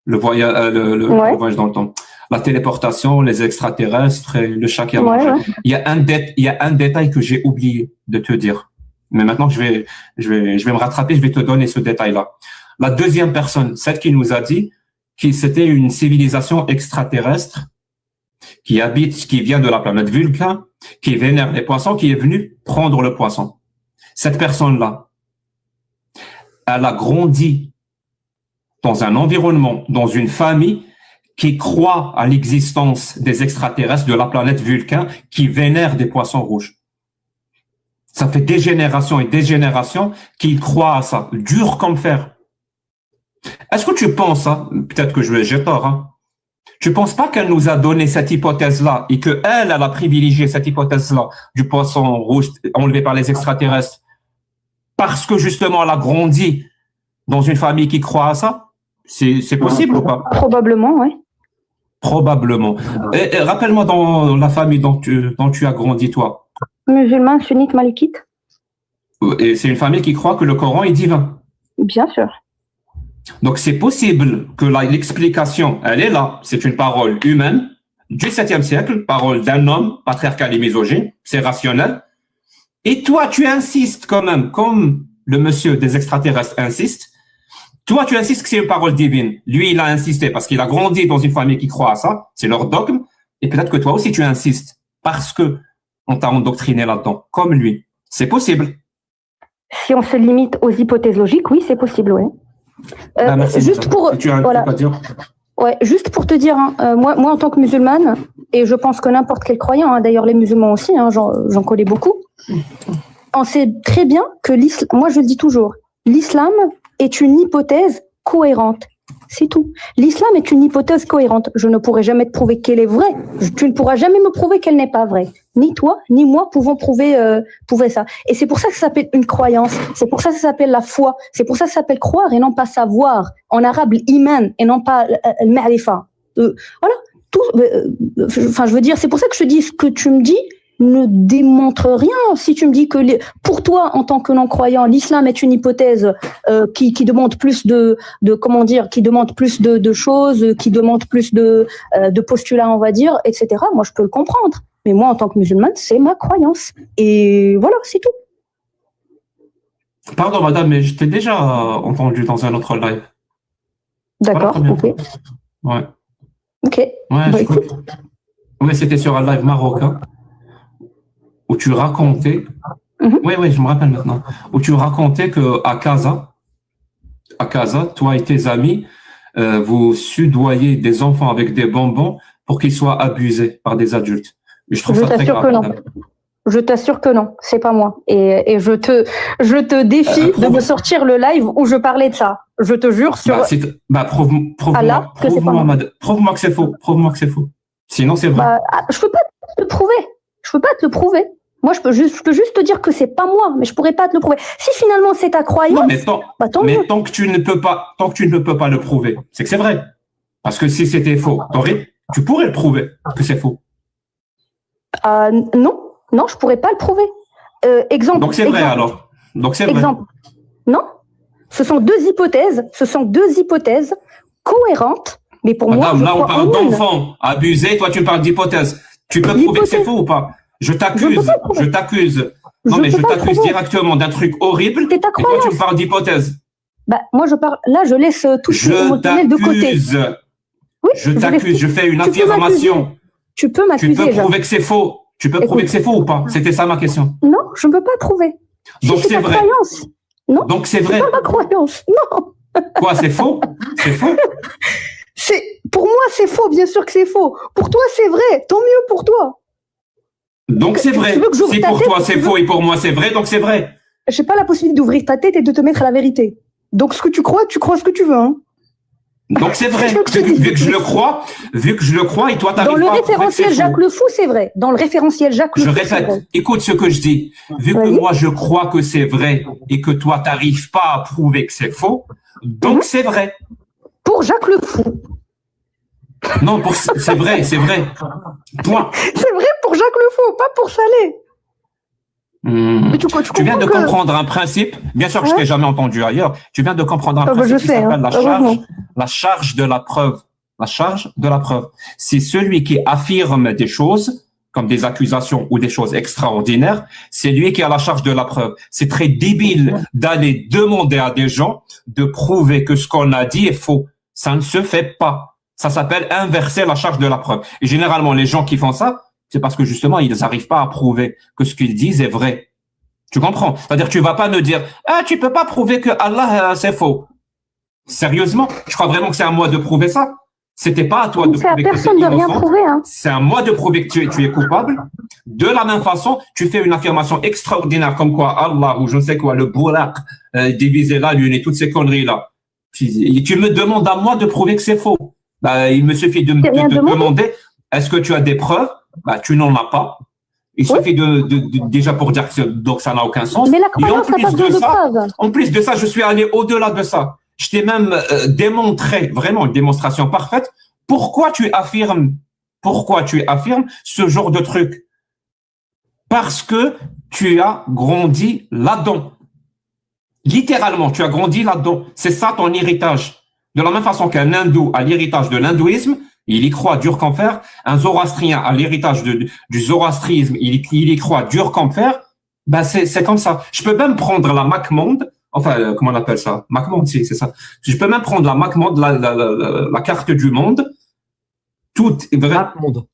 Le voyage dans le temps. La téléportation, les extraterrestres et le chat qui a mangé. Ouais. Il y a un détail que j'ai oublié de te dire. Mais maintenant, je vais me rattraper, je vais te donner ce détail-là. La deuxième personne, celle qui nous a dit que c'était une civilisation extraterrestre qui vient de la planète Vulcain, qui vénère les poissons, qui est venue prendre le poisson. Cette personne-là, elle a grandi dans un environnement, dans une famille qui croit à l'existence des extraterrestres de la planète Vulcain qui vénèrent des poissons rouges. Ça fait des générations et des générations qu'ils croient à ça, dur comme fer. Est-ce que tu penses, peut-être que j'ai tort, tu penses pas qu'elle nous a donné cette hypothèse-là et qu'elle a privilégié cette hypothèse-là du poisson rouge enlevé par les extraterrestres parce que justement elle a grandi dans une famille qui croit à ça? C'est possible ou pas? Probablement, oui. Probablement. Et rappelle-moi dans la famille dont tu as grandi, toi. Musulman, sunnite, malikite. Et c'est une famille qui croit que le Coran est divin. Bien sûr. Donc c'est possible que l'explication, elle est là, c'est une parole humaine, du 7e siècle, parole d'un homme patriarcal et misogyne, c'est rationnel. Et toi, tu insistes quand même, comme le monsieur des extraterrestres insiste, toi, tu insistes que c'est une parole divine. Lui, il a insisté parce qu'il a grandi dans une famille qui croit à ça, c'est leur dogme. Et peut-être que toi aussi, tu insistes parce que on t'a endoctriné là-dedans, comme lui. C'est possible. Si on se limite aux hypothèses logiques, oui, c'est possible, oui. Juste pour, si tu as un voilà. truc à dire. Ouais, juste pour te dire, hein, moi, en tant que musulmane, et je pense que n'importe quel croyant, hein, d'ailleurs les musulmans aussi, hein, j'en connais beaucoup, on sait très bien que l'islam, moi je le dis toujours, l'islam est une hypothèse cohérente. C'est tout. L'islam est une hypothèse cohérente. Je ne pourrai jamais te prouver qu'elle est vraie. Tu ne pourras jamais me prouver qu'elle n'est pas vraie. Ni toi, ni moi pouvons prouver ça. Et c'est pour ça que ça s'appelle une croyance. C'est pour ça que ça s'appelle la foi. C'est pour ça que ça s'appelle croire et non pas savoir. En arabe, l'iman et non pas le ma'rifa. Voilà. Enfin, je veux dire, c'est pour ça que je te dis ce que tu me dis ne démontre rien. Si tu me dis que pour toi, en tant que non-croyant, l'islam est une hypothèse qui demande plus de comment dire, qui demande plus de choses, qui demande plus de postulats, on va dire, etc. Moi, je peux le comprendre. Mais moi, en tant que musulmane, c'est ma croyance. Et voilà, c'est tout. Pardon, madame, mais je t'ai déjà entendu dans un autre live. D'accord, ok. Ouais. Ok. Ouais, ouais, c'était sur un live marocain. Où tu racontais, oui, je me rappelle maintenant, où tu racontais que à Casa, toi et tes amis, vous sudoyez des enfants avec des bonbons pour qu'ils soient abusés par des adultes. Je trouve ça très grave. Non. Je t'assure que non, c'est pas moi. Et je te défie de me sortir le live où je parlais de ça. Je te jure sur. Prouve-moi que c'est faux. Prouve-moi que c'est faux. Sinon, c'est vrai. Je peux pas te le prouver. Je peux pas te le prouver. Moi, je peux juste te dire que c'est pas moi, mais je pourrais pas te le prouver. Si finalement c'est ta croyance, non, mais tant que tu ne peux pas le prouver, c'est que c'est vrai. Parce que si c'était faux, tu pourrais le prouver que c'est faux. Non, je pourrais pas le prouver. Exemple. Donc c'est vrai alors. Donc c'est vrai. Exemple. Non, ce sont deux hypothèses cohérentes, mais pour moi. Là, on parle d'enfants abusés, toi tu parles d'hypothèses. Tu peux prouver que c'est faux ou pas? Je t'accuse. Non, mais je t'accuse directement d'un truc horrible. Et toi, tu me parles d'hypothèse. Moi, je parle. Là, je laisse tout émotionnel de côté. Oui, je t'accuse. Je fais une affirmation. Tu peux m'accuser. Tu peux prouver que c'est faux. Tu peux prouver que c'est faux ou pas? C'était ça ma question. Non, je ne peux pas prouver. Donc c'est vrai. Non. Donc c'est vrai. C'est pas ma croyance. Non. Quoi, c'est faux? C'est faux? Pour moi, c'est faux. Bien sûr que c'est faux. Pour toi, c'est vrai. Tant mieux pour toi. Donc c'est vrai. Si pour toi c'est faux et pour moi c'est vrai, donc c'est vrai. Je n'ai pas la possibilité d'ouvrir ta tête et de te mettre à la vérité. Donc ce que tu crois ce que tu veux. Hein. Donc c'est vrai. Vu que je le crois, et toi t'arrives pas à prouver que c'est faux. Dans le référentiel Jacques Le Fou, c'est vrai. Dans le référentiel Jacques Le Fou, je répète, écoute ce que je dis. Vu que moi je crois que c'est vrai et que toi t'arrives pas à prouver que c'est faux, donc c'est vrai. Pour Jacques Le Fou. Non, c'est vrai. Point. C'est vrai pour Jacques Le Fou, pas pour Salé. Mais tu viens de comprendre un principe. Bien sûr que je t'ai jamais entendu ailleurs. Tu viens de comprendre un principe qui s'appelle la charge de la preuve. La charge de la preuve. C'est celui qui affirme des choses, comme des accusations ou des choses extraordinaires, c'est lui qui a la charge de la preuve. C'est très débile d'aller demander à des gens de prouver que ce qu'on a dit est faux. Ça ne se fait pas. Ça s'appelle inverser la charge de la preuve. Et généralement, les gens qui font ça, c'est parce que justement, ils n'arrivent pas à prouver que ce qu'ils disent est vrai. Tu comprends? C'est-à-dire, tu vas pas me dire, tu peux pas prouver que Allah, c'est faux. Sérieusement? Je crois vraiment que c'est à moi de prouver ça? C'était pas à toi de prouver que tu es innocent. C'est à moi de prouver que tu es coupable. De la même façon, tu fais une affirmation extraordinaire comme quoi Allah, ou je ne sais quoi, le bouraq, diviser la lune et toutes ces conneries-là. Tu me demandes à moi de prouver que c'est faux. Il me suffit de te demander, est-ce que tu as des preuves? Tu n'en as pas. Il suffit déjà pour dire que donc ça n'a aucun sens. Mais la croyance n'a pas besoin de preuves. En plus de ça, je suis allé au-delà de ça. Je t'ai même démontré, vraiment une démonstration parfaite, pourquoi tu affirmes ce genre de truc. Parce que tu as grandi là-dedans. Littéralement, tu as grandi là-dedans. C'est ça ton héritage. De la même façon qu'un hindou a l'héritage de l'hindouisme, Il y croit dur comme fer. Un zoroastrien à l'héritage du zoroastrisme, il y croit dur comme fer. Ben c'est comme ça. Je peux même prendre la MacMonde, enfin comment on appelle ça? MacMonde, si, c'est ça. Je peux même prendre la MacMonde, la carte du monde, toute MapMonde.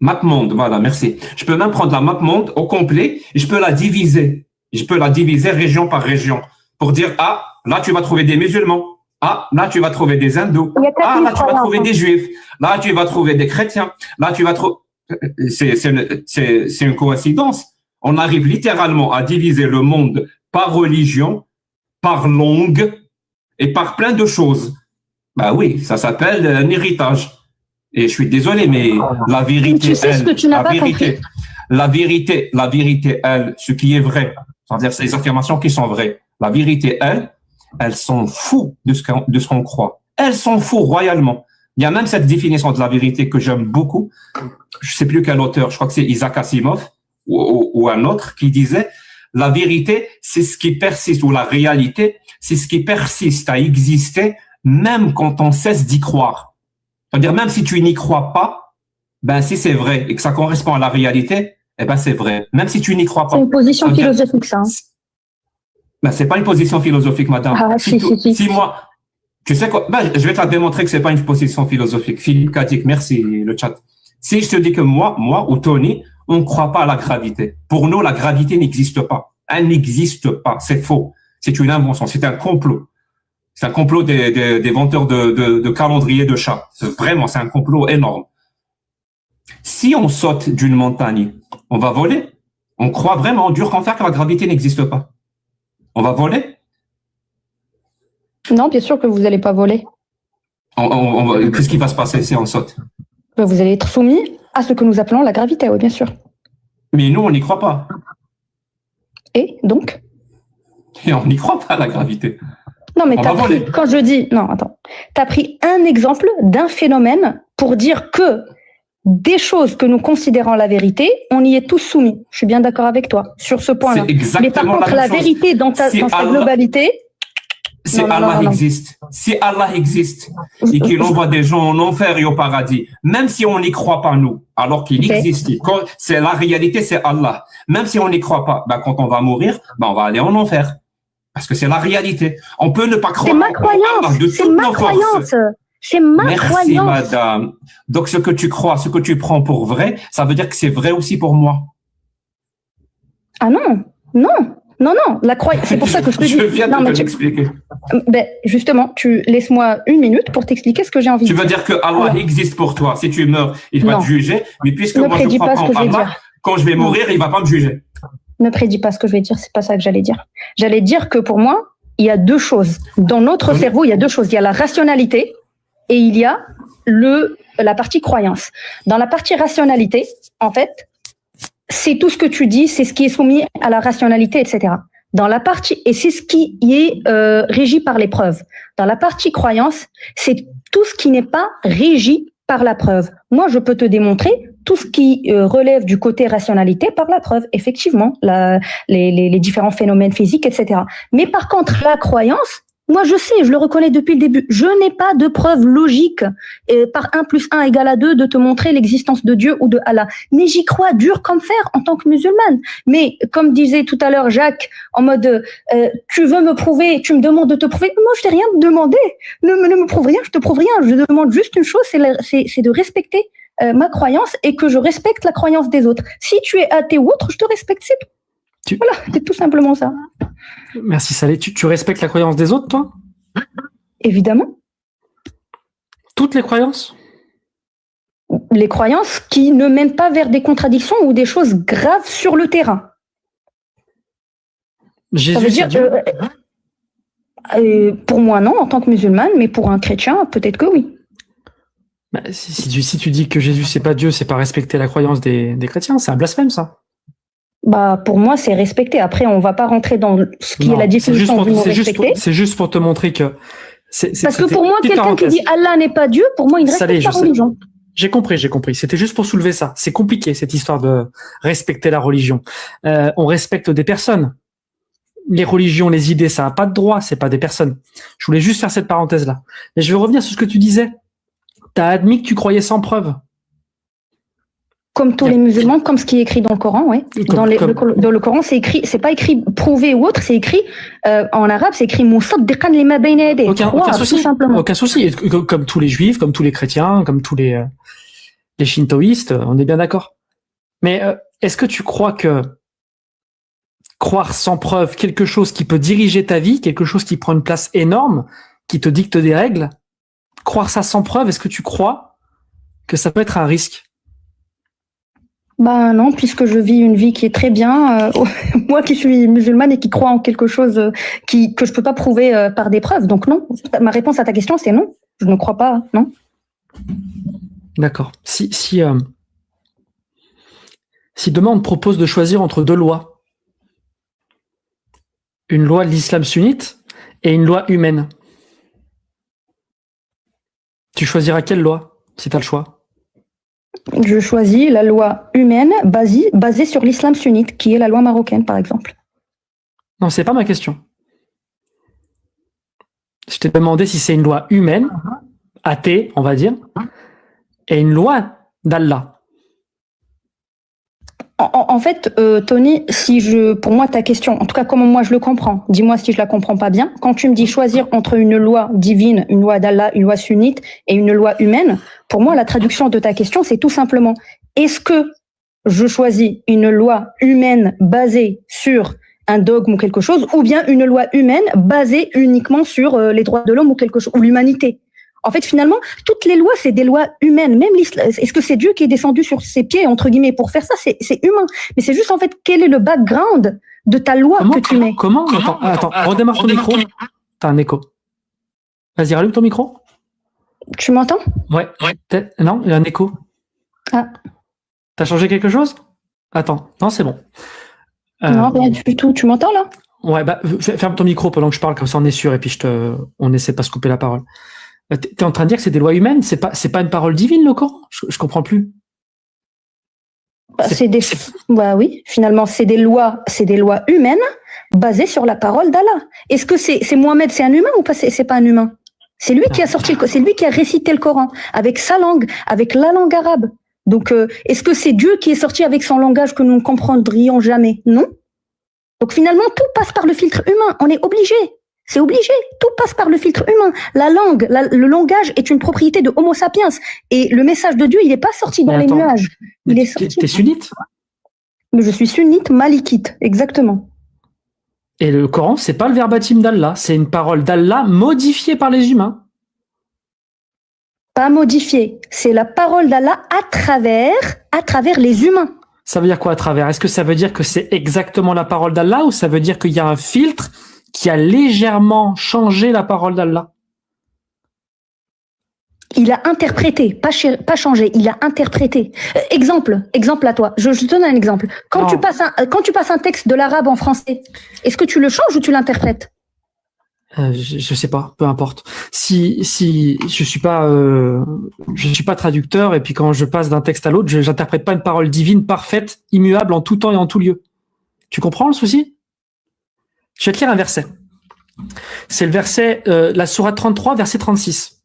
MapMonde, voilà, merci. Je peux même prendre la MapMonde au complet et je peux la diviser. Je peux la diviser région par région pour dire, ah, là, tu vas trouver des musulmans. Ah, là, tu vas trouver des hindous. Ah, là, tu vas trouver des juifs. Là, tu vas trouver des chrétiens. Là, tu vas trouver... C'est une coïncidence. On arrive littéralement à diviser le monde par religion, par langue et par plein de choses. Bah oui, ça s'appelle un héritage. Et je suis désolé, mais la vérité, tu sais ce que tu n'as pas compris. La vérité, elle, ce qui est vrai, c'est-à-dire c'est les affirmations qui sont vraies. La vérité, elle s'en fout de ce qu'on croit. Elle s'en fout royalement. Il y a même cette définition de la vérité que j'aime beaucoup. Je sais plus quel auteur, je crois que c'est Isaac Asimov ou un autre qui disait la vérité, c'est ce qui persiste, ou la réalité, c'est ce qui persiste à exister même quand on cesse d'y croire. C'est-à-dire, même si tu n'y crois pas, ben, si c'est vrai et que ça correspond à la réalité, eh ben, c'est vrai. Même si tu n'y crois pas. C'est une position philosophique, ça. Ben, c'est pas une position philosophique, madame. Ah, si. Moi, tu sais quoi? Ben, je vais te la démontrer que c'est pas une position philosophique. Philippe Kadik, merci, le chat. Si je te dis que moi ou Tony, on ne croit pas à la gravité. Pour nous, la gravité n'existe pas. Elle n'existe pas. C'est faux. C'est une invention. C'est un complot. C'est un complot des venteurs de calendrier de chat. Vraiment, c'est un complot énorme. Si on saute d'une montagne, on va voler. On croit vraiment dur qu'en fer que la gravité n'existe pas. On va voler? Non, bien sûr que vous n'allez pas voler. Qu'est-ce qui va se passer si on saute? Vous allez être soumis à ce que nous appelons la gravité, oui, bien sûr. Mais nous, on n'y croit pas. Et donc? Et on n'y croit pas à la gravité. Non, mais quand je dis... Non, attends. Tu as pris un exemple d'un phénomène pour dire que des choses que nous considérons la vérité, on y est tous soumis. Je suis bien d'accord avec toi sur ce point-là. Mais par contre, la vérité dans sa globalité... Si Allah existe et qu'il envoie des gens en enfer et au paradis, même si on n'y croit pas nous, alors qu'il existe, c'est la réalité, c'est Allah. Même si on n'y croit pas, ben, quand on va mourir, ben, on va aller en enfer. Parce que c'est la réalité. On peut ne pas croire. C'est ma croyance. C'est ma croyance. C'est ma croyance. Merci, madame. Donc, ce que tu crois, ce que tu prends pour vrai, ça veut dire que c'est vrai aussi pour moi. Ah non. La croyance. C'est pour ça que je te dis. Je viens de t'expliquer. Ben, justement, laisse-moi une minute pour t'expliquer ce que j'ai envie de dire. Tu veux dire que Allah existe pour toi. Si tu meurs, il va te juger. Mais puisque moi, je ne crois pas en Allah, quand je vais mourir, il ne va pas me juger. Ne prédis pas ce que je vais dire, c'est pas ça que j'allais dire. J'allais dire que pour moi, il y a deux choses. Dans notre cerveau, il y a deux choses. Il y a la rationalité et il y a la partie croyance. Dans la partie rationalité, en fait, c'est tout ce que tu dis, c'est ce qui est soumis à la rationalité, etc. Dans la partie, et c'est ce qui est régi par les preuves. Dans la partie croyance, c'est tout ce qui n'est pas régi par la preuve. Moi, je peux te démontrer tout ce qui relève du côté rationalité par la preuve, effectivement, les différents phénomènes physiques, etc. Mais par contre, la croyance, moi je sais, je le reconnais depuis le début, je n'ai pas de preuve logique par 1 plus 1 égale 2 de te montrer l'existence de Dieu ou de Allah. Mais j'y crois dur comme fer en tant que musulmane. Mais comme disait tout à l'heure Jacques, en mode tu veux me prouver, tu me demandes de te prouver. Moi je t'ai rien demandé, ne me prouve rien, je te prouve rien. Je demande juste une chose, c'est de respecter ma croyance et que je respecte la croyance des autres. Si tu es athée ou autre, je te respecte, c'est tout. Voilà, c'est tout simplement ça. Merci Saleh. Tu respectes la croyance des autres, toi? Évidemment. Toutes les croyances? Les croyances qui ne mènent pas vers des contradictions ou des choses graves sur le terrain. Jésus, ça veut dire, pour moi, non, en tant que musulmane, mais pour un chrétien, peut-être que oui. Bah, si tu dis que Jésus c'est pas Dieu, c'est pas respecter la croyance des chrétiens, c'est un blasphème ça. Bah pour moi c'est respecter. Après on va pas rentrer dans ce qui est la définition du mot respecter. C'est juste pour te montrer que parce que pour moi quelqu'un qui dit Allah n'est pas Dieu, pour moi il ne respecte pas la religion. J'ai compris. C'était juste pour soulever ça. C'est compliqué cette histoire de respecter la religion. On respecte des personnes. Les religions, les idées, ça n'a pas de droit. C'est pas des personnes. Je voulais juste faire cette parenthèse là. Mais je vais revenir sur ce que tu disais Tu as admis que tu croyais sans preuve. Comme tous les musulmans, comme ce qui est écrit dans le Coran, oui. Dans le Coran, c'est écrit, c'est pas écrit prouvé ou autre, c'est écrit en arabe, c'est écrit musaddiqan lima bayna yadayhi. Aucun souci. Aucun souci. Et comme tous les juifs, comme tous les chrétiens, comme tous les shintoïstes, on est bien d'accord. Mais est-ce que tu crois que croire sans preuve quelque chose qui peut diriger ta vie, quelque chose qui prend une place énorme, qui te dicte des règles, croire ça sans preuve, est-ce que tu crois que ça peut être un risque? Bah non, puisque je vis une vie qui est très bien, moi qui suis musulmane et qui crois en quelque chose que je peux pas prouver par des preuves. Donc non, ma réponse à ta question c'est non. Je ne crois pas, non. D'accord. Si demain on te propose de choisir entre deux lois, une loi de l'islam sunnite et une loi humaine, tu choisiras quelle loi si tu as le choix? Je choisis la loi humaine basée sur l'islam sunnite, qui est la loi marocaine, par exemple. Non, c'est pas ma question. Je t'ai demandé si c'est une loi humaine, athée, on va dire, et une loi d'Allah. En fait, Tony, pour moi, ta question, en tout cas, comment moi je le comprends, dis-moi si je la comprends pas bien. Quand tu me dis choisir entre une loi divine, une loi d'Allah, une loi sunnite et une loi humaine, pour moi, la traduction de ta question, c'est tout simplement, est-ce que je choisis une loi humaine basée sur un dogme ou quelque chose, ou bien une loi humaine basée uniquement sur les droits de l'homme ou quelque chose, ou l'humanité? En fait, finalement, toutes les lois, c'est des lois humaines. Même l'islam, est-ce que c'est Dieu qui est descendu sur ses pieds, entre guillemets, pour faire ça? C'est humain. Mais c'est juste, en fait, quel est le background de ta loi que tu mets? Comment? Attends, redémarre ton micro. T'as un écho. Vas-y, rallume ton micro. Tu m'entends? Ouais. Non, il y a un écho. Ah. T'as changé quelque chose? Attends. Non, c'est bon. Non, rien du tout. Tu m'entends, là? Ouais, bah, ferme ton micro pendant que je parle, comme ça on est sûr, et puis on essaie pas de se couper la parole. T'es en train de dire que c'est des lois humaines? C'est pas une parole divine, le Coran? Je comprends plus. Bah oui, finalement, c'est des lois humaines basées sur la parole d'Allah. Est-ce que c'est Mohamed, c'est un humain ou pas? C'est pas un humain. C'est lui qui a c'est lui qui a récité le Coran avec sa langue, avec la langue arabe. Donc, est-ce que c'est Dieu qui est sorti avec son langage que nous ne comprendrions jamais? Non. Donc finalement, tout passe par le filtre humain. On est obligé. C'est obligé. Tout passe par le filtre humain. La langue, le langage est une propriété de Homo sapiens. Et le message de Dieu, il n'est pas sorti dans les nuages. Il est sorti. T'es sunnite? Mais je suis sunnite malikite, exactement. Et le Coran, c'est pas le verbatim d'Allah. C'est une parole d'Allah modifiée par les humains. Pas modifiée. C'est la parole d'Allah à travers les humains. Ça veut dire quoi à travers? Est-ce que ça veut dire que c'est exactement la parole d'Allah ou ça veut dire qu'il y a un filtre qui a légèrement changé la parole d'Allah? Il a interprété, pas changé, il a interprété. Exemple à toi. Je te donne un exemple. Quand tu passes un texte de l'arabe en français, est-ce que tu le changes ou tu l'interprètes? Je sais pas, peu importe. Si je suis pas traducteur et puis quand je passe d'un texte à l'autre, j'interprète pas une parole divine parfaite, immuable en tout temps et en tout lieu. Tu comprends le souci? Je vais te lire un verset. C'est le verset, la sourate 33, verset 36.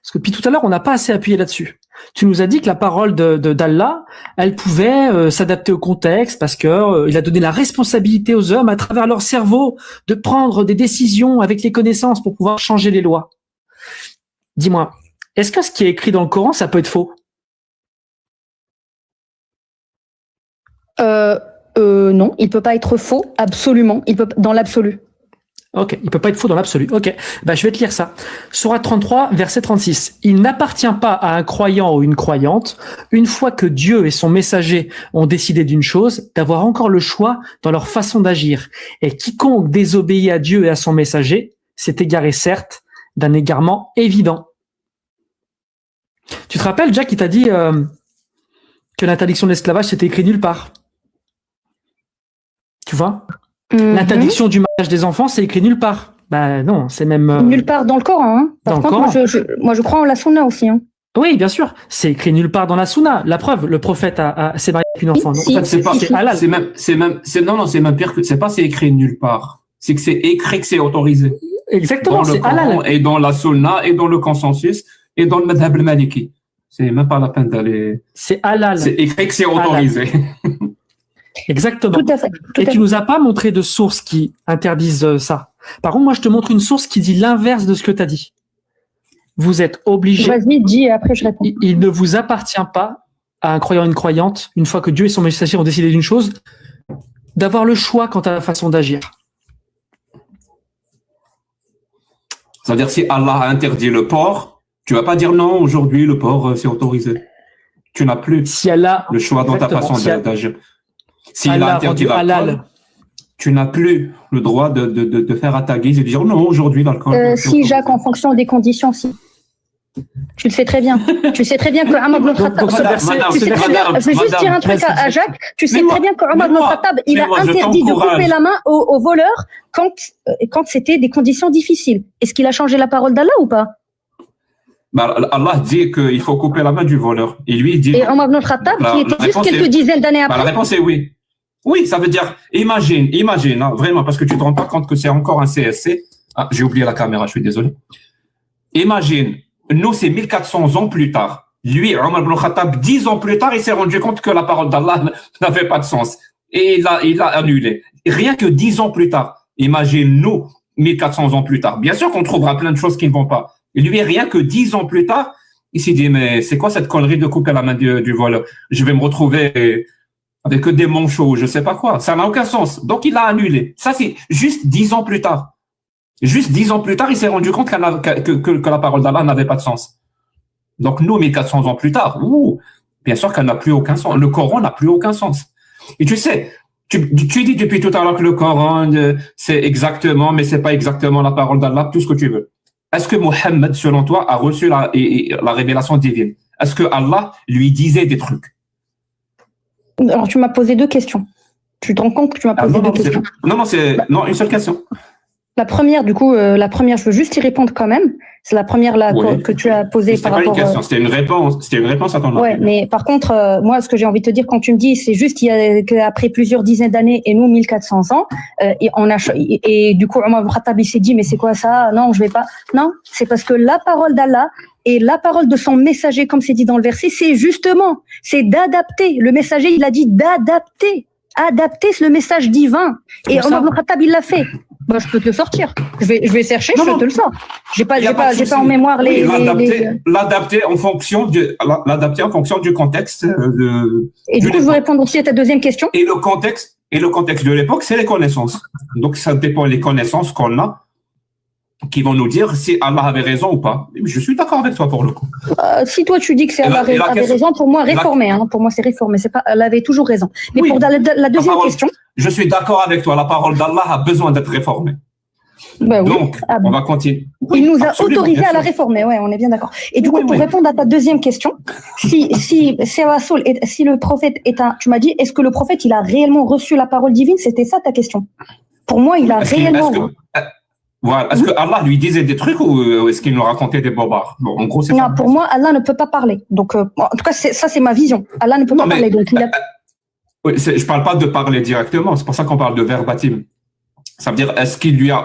Parce que depuis tout à l'heure, on n'a pas assez appuyé là-dessus. Tu nous as dit que la parole d'Allah, elle pouvait s'adapter au contexte parce que il a donné la responsabilité aux hommes à travers leur cerveau de prendre des décisions avec les connaissances pour pouvoir changer les lois. Dis-moi, est-ce que ce qui est écrit dans le Coran, ça peut être faux? Non, il peut pas être faux, absolument. Il peut dans l'absolu. Ok, il peut pas être faux dans l'absolu. Ok, bah je vais te lire ça. Sourate 33, verset 36. Il n'appartient pas à un croyant ou une croyante, une fois que Dieu et son messager ont décidé d'une chose, d'avoir encore le choix dans leur façon d'agir. Et quiconque désobéit à Dieu et à son messager s'est égaré, certes, d'un égarement évident. Tu te rappelles, Jack, il t'a dit que l'interdiction de l'esclavage, c'était écrit nulle part. Tu vois? L'interdiction du mariage des enfants, c'est écrit nulle part. Bah non, c'est même... Nulle part dans le Coran. Hein. Par contre, moi, je crois en la Sunna aussi. Hein. Oui, bien sûr. C'est écrit nulle part dans la Sunna. La preuve, le prophète s'est marié avec une enfant. Donc, en fait, c'est halal. C'est même pire que... C'est pas c'est écrit nulle part. C'est que c'est écrit que c'est autorisé. Exactement, c'est halal. Et dans la Sunna et dans le consensus, et dans le madhab al-maliki. C'est même pas la peine d'aller. C'est halal. C'est écrit que c'est autorisé. Exactement. Tout à fait. Et tu nous as pas montré de sources qui interdisent ça. Par contre, moi, je te montre une source qui dit l'inverse de ce que tu as dit. Vous êtes obligé. Vas-y, dis et après je réponds. Il ne vous appartient pas à un croyant, une croyante, une fois que Dieu et son messager ont décidé d'une chose, d'avoir le choix quant à la façon d'agir. C'est-à-dire, si Allah a interdit le porc, tu vas pas dire non, aujourd'hui, le porc, c'est autorisé. Tu n'as plus Si Allah, le choix dans ta façon si d'agir. S'il a Allah a interdit rendu l'alcool, halal. tu n'as plus le droit de faire à ta guise et de dire non, aujourd'hui, l'alcool. c'est Si, autorisé. Jacques, en fonction des conditions, si. Tu le sais très bien. Tu sais très bien que Omar ibn Khattab. Donc, ce verset- Tu sais très bien, je vais juste dire un truc à Jacques. Tu sais très bien que Omar ibn Khattab, il a interdit de couper la main aux voleurs quand c'était des conditions difficiles. Est-ce qu'il a changé la parole d'Allah ou pas? Bah, Allah dit qu'il faut couper la main du voleur. Et lui, il dit. Et Omar ibn Khattab, La- qui la était juste réponse quelques est- dizaines d'années Bah, la après. réponse est oui. Oui, ça veut dire, imagine, hein, vraiment, parce que tu te rends pas compte que c'est encore un CSC. Ah, j'ai oublié la caméra, je suis désolé. Imagine, nous, c'est 1400 ans plus tard. Lui, Omar ibn Khattab, 10 ans plus tard, il s'est rendu compte que la parole d'Allah n'avait pas de sens. Et il l'a annulé. Rien que 10 ans plus tard. Imagine, nous, 1400 ans plus tard. Bien sûr qu'on trouvera plein de choses qui ne vont pas. Et lui, rien que 10 ans plus tard, il s'est dit, mais c'est quoi cette connerie de couper la main du voleur? Je vais me retrouver avec des manchots, je sais pas quoi. Ça n'a aucun sens. Donc, il l'a annulé. Ça, c'est juste 10 ans plus tard. Juste 10 ans plus tard, il s'est rendu compte que la parole d'Allah n'avait pas de sens. Donc, nous, 1400 ans plus tard, bien sûr qu'elle n'a plus aucun sens. Le Coran n'a plus aucun sens. Et tu sais, tu dis depuis tout à l'heure que le Coran, c'est exactement, mais c'est pas exactement la parole d'Allah, tout ce que tu veux. Est-ce que Mohammed, selon toi, a reçu la révélation divine? Est-ce que Allah lui disait des trucs? Alors, tu m'as posé deux questions. Tu te rends compte que tu m'as posé deux questions? Non, une seule question. La première, du coup, je veux juste y répondre quand même. C'est la première là Oui. que tu as posée C'était par pas une rapport. question, c'était une réponse. C'était une réponse à ton Ouais, argument. mais par contre, moi, ce que j'ai envie de te dire quand tu me dis, c'est juste qu'après plusieurs dizaines d'années et nous 1400 ans, et du coup, Omar ibn Khattab il s'est dit, mais c'est quoi ça? Non, je vais pas. Non, c'est parce que la parole d'Allah et la parole de son messager, comme c'est dit dans le verset, c'est d'adapter. Le messager, il a dit adapter le message divin. Et Pour ça. Omar ibn Khattab, il l'a fait. Bah, je peux te le sortir. Je vais chercher, Non, je non. te le sors. J'ai pas de souci. en mémoire les. L'adapter en fonction du contexte Et du coup, je veux répondre aussi à ta deuxième question. et le contexte de l'époque, c'est les connaissances. Donc ça dépend des connaissances qu'on a qui vont nous dire si Allah avait raison ou pas. Je suis d'accord avec toi pour le coup. Si toi tu dis que c'est Et la- Allah et la avait question- raison, pour moi réformé. Pour moi c'est réformé. C'est pas, elle avait toujours raison. Mais Oui. pour la deuxième parole- question, Je suis d'accord avec toi. La parole d'Allah a besoin d'être réformée. bah oui. Donc, Ah bon. on va continuer. Il nous a Absolument, autorisé bien à la sûr. réformer, ouais, on est bien d'accord. Et du coup, Oui, pour oui. répondre à ta deuxième question, si le prophète est tu m'as dit, est-ce que le prophète il a réellement reçu la parole divine? C'était ça ta question. Pour moi, il a réellement. Est-ce que Allah lui disait des trucs ou est-ce qu'il nous racontait des bobards? Bon, en gros, c'est Non, ça. pour moi, Allah ne peut pas parler. Donc, en tout cas, ça c'est ma vision. Allah ne peut Non, pas mais- parler. Donc, il a. Oui, je parle pas de parler directement, c'est pour ça qu'on parle de verbatim. Ça veut dire, est-ce qu'il lui a...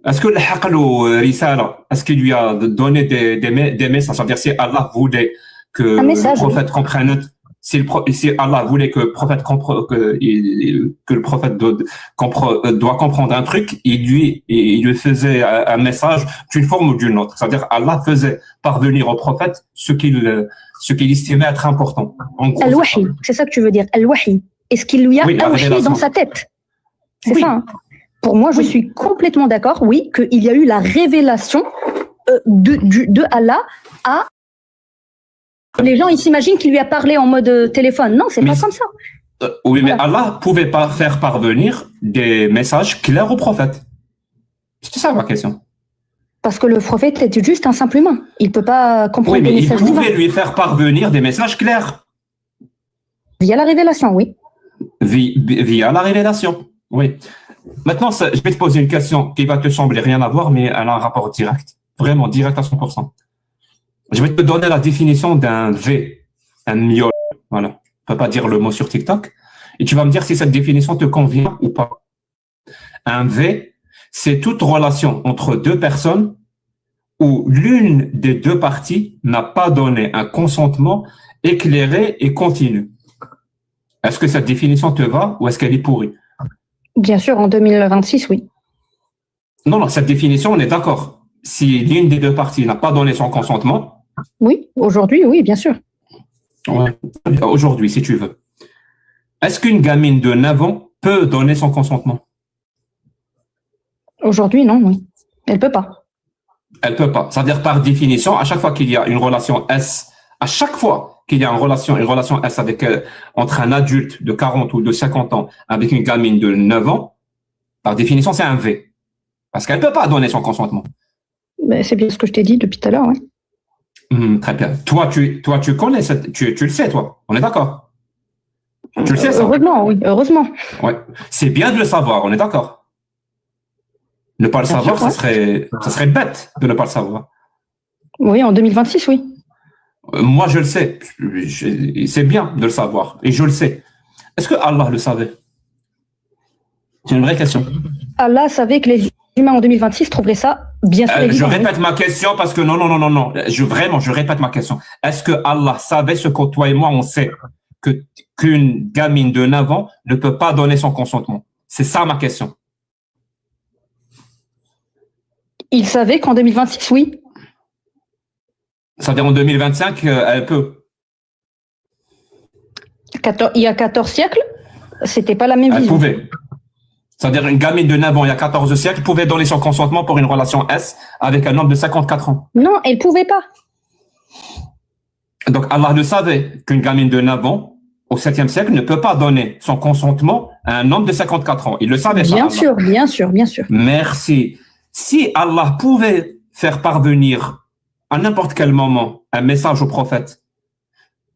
est-ce que le haql ou risala, est-ce qu'il lui a donné des messages? Ça veut dire, si Allah voulait que Un message, le prophète comprenne... Si Allah voulait que le prophète doit comprendre un truc, il lui faisait un message d'une forme ou d'une autre. C'est-à-dire, Allah faisait parvenir au prophète ce qu'il estimait être important. En gros, Al-Wahi, c'est ça que tu veux dire. Al-Wahi. Est-ce qu'il lui a Oui, la Al-Wahi révélation. dans sa tête? C'est Oui. ça. Hein. Pour moi, je suis complètement d'accord, oui, qu'il y a eu la révélation de Allah à. Les gens, ils s'imaginent qu'il lui a parlé en mode téléphone. Non, c'est Mais pas comme ça. oui, mais Voilà. Allah pouvait pas faire parvenir des messages clairs au prophète. C'était ça ma question. Parce que le prophète était juste un simple humain. Il peut pas comprendre Oui, des mais il messages divins. pouvait lui faire parvenir des messages clairs Via la révélation, oui. via la révélation. Oui. Maintenant, je vais te poser une question qui va te sembler rien à voir, mais elle a un rapport direct. Vraiment direct à 100%. Je vais te donner la définition d'un V, un miol. Voilà. On peut pas dire le mot sur TikTok. Et tu vas me dire si cette définition te convient ou pas. Un V, c'est toute relation entre deux personnes où l'une des deux parties n'a pas donné un consentement éclairé et continu. Est-ce que cette définition te va ou est-ce qu'elle est pourrie? Bien sûr, en 2026, oui. Non, cette définition, on est d'accord. Si l'une des deux parties n'a pas donné son consentement. Oui, aujourd'hui, oui, bien sûr. Ouais, aujourd'hui, si tu veux. Est-ce qu'une gamine de 9 ans peut donner son consentement? Aujourd'hui, non, oui. Elle peut pas. Elle peut pas. C'est-à-dire, par définition, à chaque fois qu'il y a une relation S, à chaque fois qu'il y a une relation S avec, entre un adulte de 40 ou de 50 ans avec une gamine de 9 ans, par définition, c'est un V. Parce qu'elle peut pas donner son consentement. Mais c'est bien ce que je t'ai dit depuis tout à l'heure, oui. Très bien. Toi, tu connais tu le sais, toi. On est d'accord? Tu le sais, ça? Heureusement, oui, heureusement. Ouais. C'est bien de le savoir, on est d'accord? Ne pas le Bien savoir, sûr, ça serait bête de ne pas le savoir. Oui, en 2026, oui. Moi, je le sais. C'est bien de le savoir. Et je le sais. Est-ce que Allah le savait? C'est une vraie question. Allah savait que les humains en 2026 trouveraient ça bien sûr évident. Je répète ma question parce que non. Je répète ma question. Est-ce que Allah savait ce que toi et moi, on sait? Qu'une gamine de 9 ans ne peut pas donner son consentement. C'est ça ma question. Il savait qu'en 2026, oui. C'est-à-dire en 2025, elle peut. Il y a 14 siècles, c'était pas la même Elle vision. pouvait. C'est-à-dire une gamine de 9 ans, il y a 14 siècles, pouvait donner son consentement pour une relation S avec un homme de 54 ans. Non, elle pouvait pas. Donc Allah le savait qu'une gamine de 9 ans, au 7e siècle, ne peut pas donner son consentement à un homme de 54 ans. Il le savait, ça. Bien sûr, bien sûr, bien sûr. Merci. Si Allah pouvait faire parvenir à n'importe quel moment un message au prophète,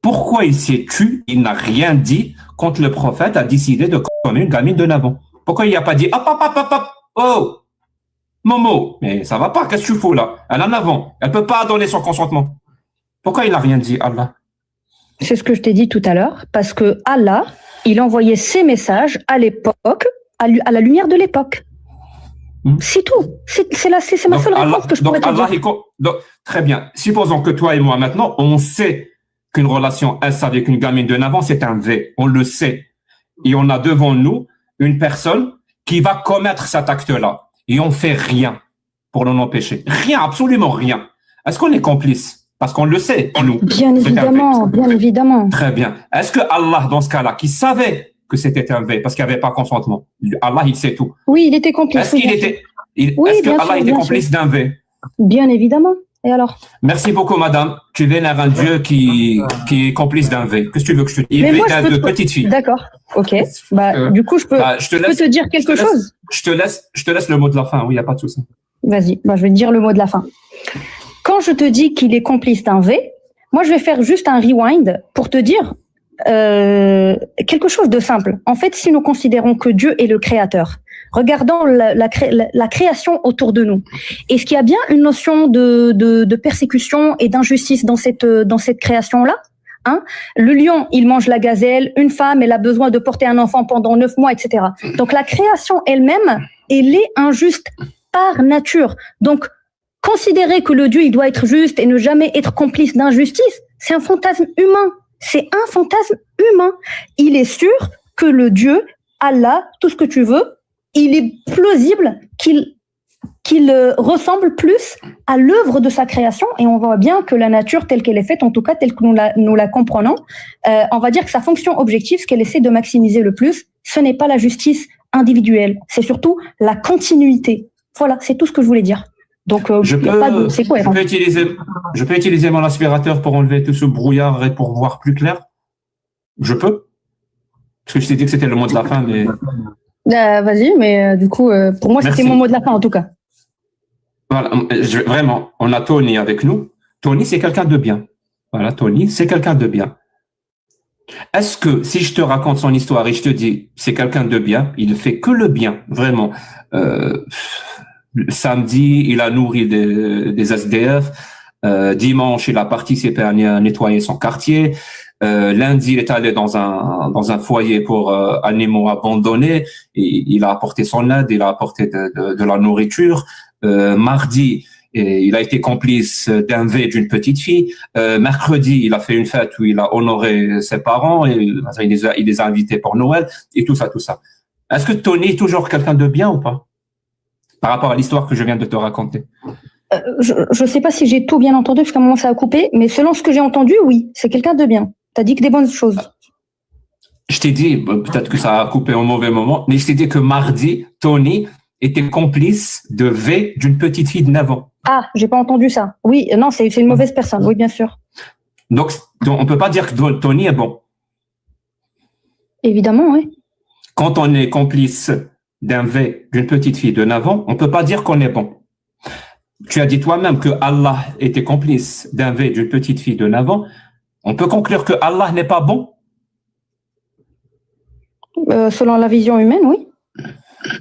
pourquoi il s'est tu, il n'a rien dit quand le prophète a décidé de condamner une gamine de 9 ans? Pourquoi il n'a pas dit hop, oh, Momo, mais ça va pas, qu'est-ce que tu fous là? Elle a 9 ans, elle peut pas donner son consentement. Pourquoi il n'a rien dit, Allah? C'est ce que je t'ai dit tout à l'heure, parce que Allah, il envoyait ses messages à l'époque, à la lumière de l'époque. C'est tout. C'est ma seule réponse que je pourrais te dire. Donc, très bien. Supposons que toi et moi, maintenant, on sait qu'une relation S avec une gamine de 9 ans, c'est un V. On le sait. Et on a devant nous une personne qui va commettre cet acte-là. Et on fait rien pour l'en empêcher. Rien, absolument rien. Est-ce qu'on est complice? Parce qu'on le sait, nous. Bien évidemment, bien évidemment. Très bien. Est-ce que Allah, dans ce cas-là, qui savait que c'était un V, parce qu'il n'y avait pas consentement, Allah, il sait tout. Oui, il était complice. Est-ce que Allah était complice d'un V? Bien évidemment. Et alors? Merci beaucoup, madame. Tu vénères un Dieu qui est complice d'un V. Qu'est-ce que tu veux que je te dise? Il est de petite fille. D'accord. Ok. Du coup, je peux te dire quelque chose? Je te laisse le mot de la fin. Oui, il n'y a pas de souci. Vas-y. Je vais te dire le mot de la fin. Quand je te dis qu'il est complice d'un V, moi, je vais faire juste un rewind pour te dire quelque chose de simple. En fait, si nous considérons que Dieu est le créateur, regardons la création autour de nous. Est-ce qu'il y a bien une notion de persécution et d'injustice dans cette création-là? Le lion, il mange la gazelle. Une femme, elle a besoin de porter un enfant pendant 9 mois, etc. Donc, la création elle-même, elle est injuste par nature. Donc, considérer que le Dieu, il doit être juste et ne jamais être complice d'injustice, c'est un fantasme humain. C'est un fantasme humain. Il est sûr que le Dieu, Allah, tout ce que tu veux, il est plausible qu'il ressemble plus à l'œuvre de sa création, et on voit bien que la nature telle qu'elle est faite, en tout cas telle que nous la comprenons, on va dire que sa fonction objective, ce qu'elle essaie de maximiser le plus, ce n'est pas la justice individuelle, c'est surtout la continuité. Voilà, c'est tout ce que je voulais dire. Donc, je peux utiliser mon aspirateur pour enlever tout ce brouillard et pour voir plus clair? Je peux? Parce que je t'ai dit que c'était le mot de la fin, mais... Vas-y, mais du coup, pour moi, c'était mon mot de la fin, en tout cas. Voilà, vraiment, on a Tony avec nous. Tony, c'est quelqu'un de bien. Voilà, Tony, c'est quelqu'un de bien. Est-ce que, si je te raconte son histoire et je te dis, c'est quelqu'un de bien, il ne fait que le bien, vraiment. Samedi, il a nourri des SDF. Dimanche, il a participé à nettoyer son quartier. Lundi, il est allé dans un foyer pour animaux abandonnés. Et il a apporté son aide, il a apporté de la nourriture. Mardi, et il a été complice d'un V d'une petite fille. Mercredi, il a fait une fête où il a honoré ses parents, et il les a invités pour Noël, et tout ça, tout ça. Est-ce que Tony est toujours quelqu'un de bien ou pas? Par rapport à l'histoire que je viens de te raconter. Je ne sais pas si j'ai tout bien entendu, parce qu'à un moment ça a coupé, mais selon ce que j'ai entendu, oui, c'est quelqu'un de bien. Tu as dit que des bonnes choses. Je t'ai dit, peut-être que ça a coupé au mauvais moment, mais je t'ai dit que mardi, Tony était complice de V d'une petite fille de 9 ans. Ah, j'ai pas entendu ça. Oui, non, c'est une mauvaise personne, oui, bien sûr. Donc on peut pas dire que Tony est bon. Évidemment, oui. Quand on est complice d'un V d'une petite fille de 9 ans, on peut pas dire qu'on est bon. Tu as dit toi-même que Allah était complice d'un V d'une petite fille de 9 ans. On peut conclure que Allah n'est pas bon? Selon la vision humaine, oui.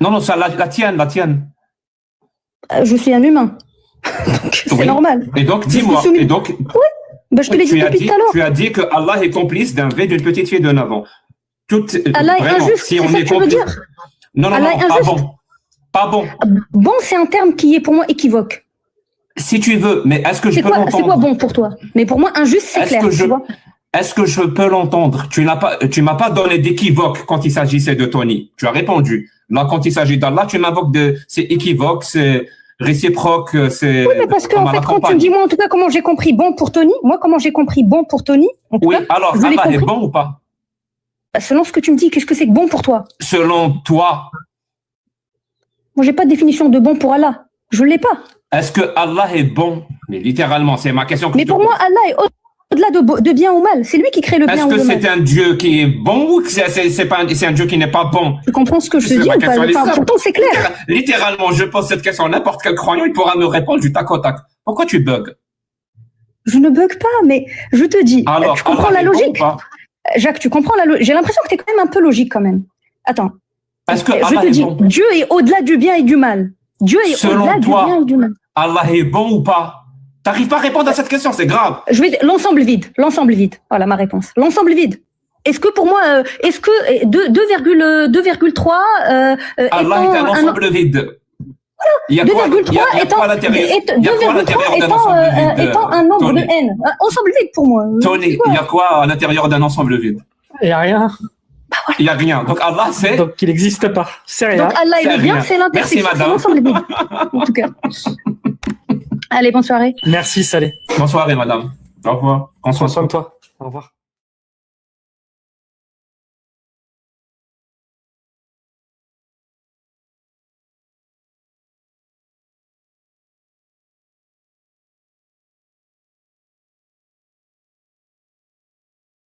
Non, ça, la tienne. Je suis un humain. C'est Oui. normal. Et donc, dis-moi. Et donc, je te l'ai dit depuis tout à l'heure. Tu as dit que Allah est complice d'un V d'une petite fille de 9 ans. Allah est injuste, si c'est on ça est que tu veux dire? Non, pas bon. Pas bon. Bon, c'est un terme qui est pour moi équivoque. Si tu veux, mais est-ce que je peux l'entendre? C'est quoi bon pour toi? Mais pour moi, injuste, c'est clair. Est-ce que je peux l'entendre? Tu m'as pas donné d'équivoque quand il s'agissait de Tony. Tu as répondu. Là, quand il s'agit d'Allah, tu m'invoques c'est équivoque, c'est réciproque, c'est. Oui, mais parce que, en fait, quand tu me dis, moi, en tout cas, comment j'ai compris bon pour Tony, Oui, alors, Allah est bon ou pas? Selon ce que tu me dis, qu'est-ce que c'est que bon pour toi? Selon toi. Moi, j'ai pas de définition de bon pour Allah. Je l'ai pas. Est-ce que Allah est bon? Mais littéralement, c'est ma question. Mais pour moi, Allah est au-delà de bien ou mal. C'est lui qui crée le bien ou le mal. Est-ce que c'est un Dieu qui est bon ou c'est un Dieu qui n'est pas bon? Tu comprends ce que je te dis ou pas? Pourtant, c'est clair. Littéralement, je pose cette question à n'importe quel croyant, il pourra me répondre du tac au tac. Pourquoi tu bugs? Je ne bug pas, mais je te dis. Alors, tu comprends la logique? Jacques, tu comprends la logique? J'ai l'impression que tu es quand même un peu logique quand même. Attends. Est-ce que je te dis, Dieu est au-delà du bien et du mal. Dieu est au-delà du bien et du mal. Allah est bon ou pas? T'arrives pas à répondre à cette question, c'est grave. L'ensemble vide. Voilà ma réponse. L'ensemble vide. Est-ce que pour moi, est-ce que 2,3 Allah est un ensemble vide. Voilà. 2,3 étant un nombre de n. Ensemble vide pour moi. Tony, il y a quoi à l'intérieur d'un ensemble vide? Il n'y a rien. Il n'y a rien. Donc Allah, c'est. Donc il n'existe pas. C'est rien. Donc Allah, il est bien, c'est l'intersection. Merci, madame. L'ensemble vide. En tout cas. Allez, bonne soirée. Merci, Salé. Bonne soirée, madame. Au revoir. Prends soin de toi. Au revoir.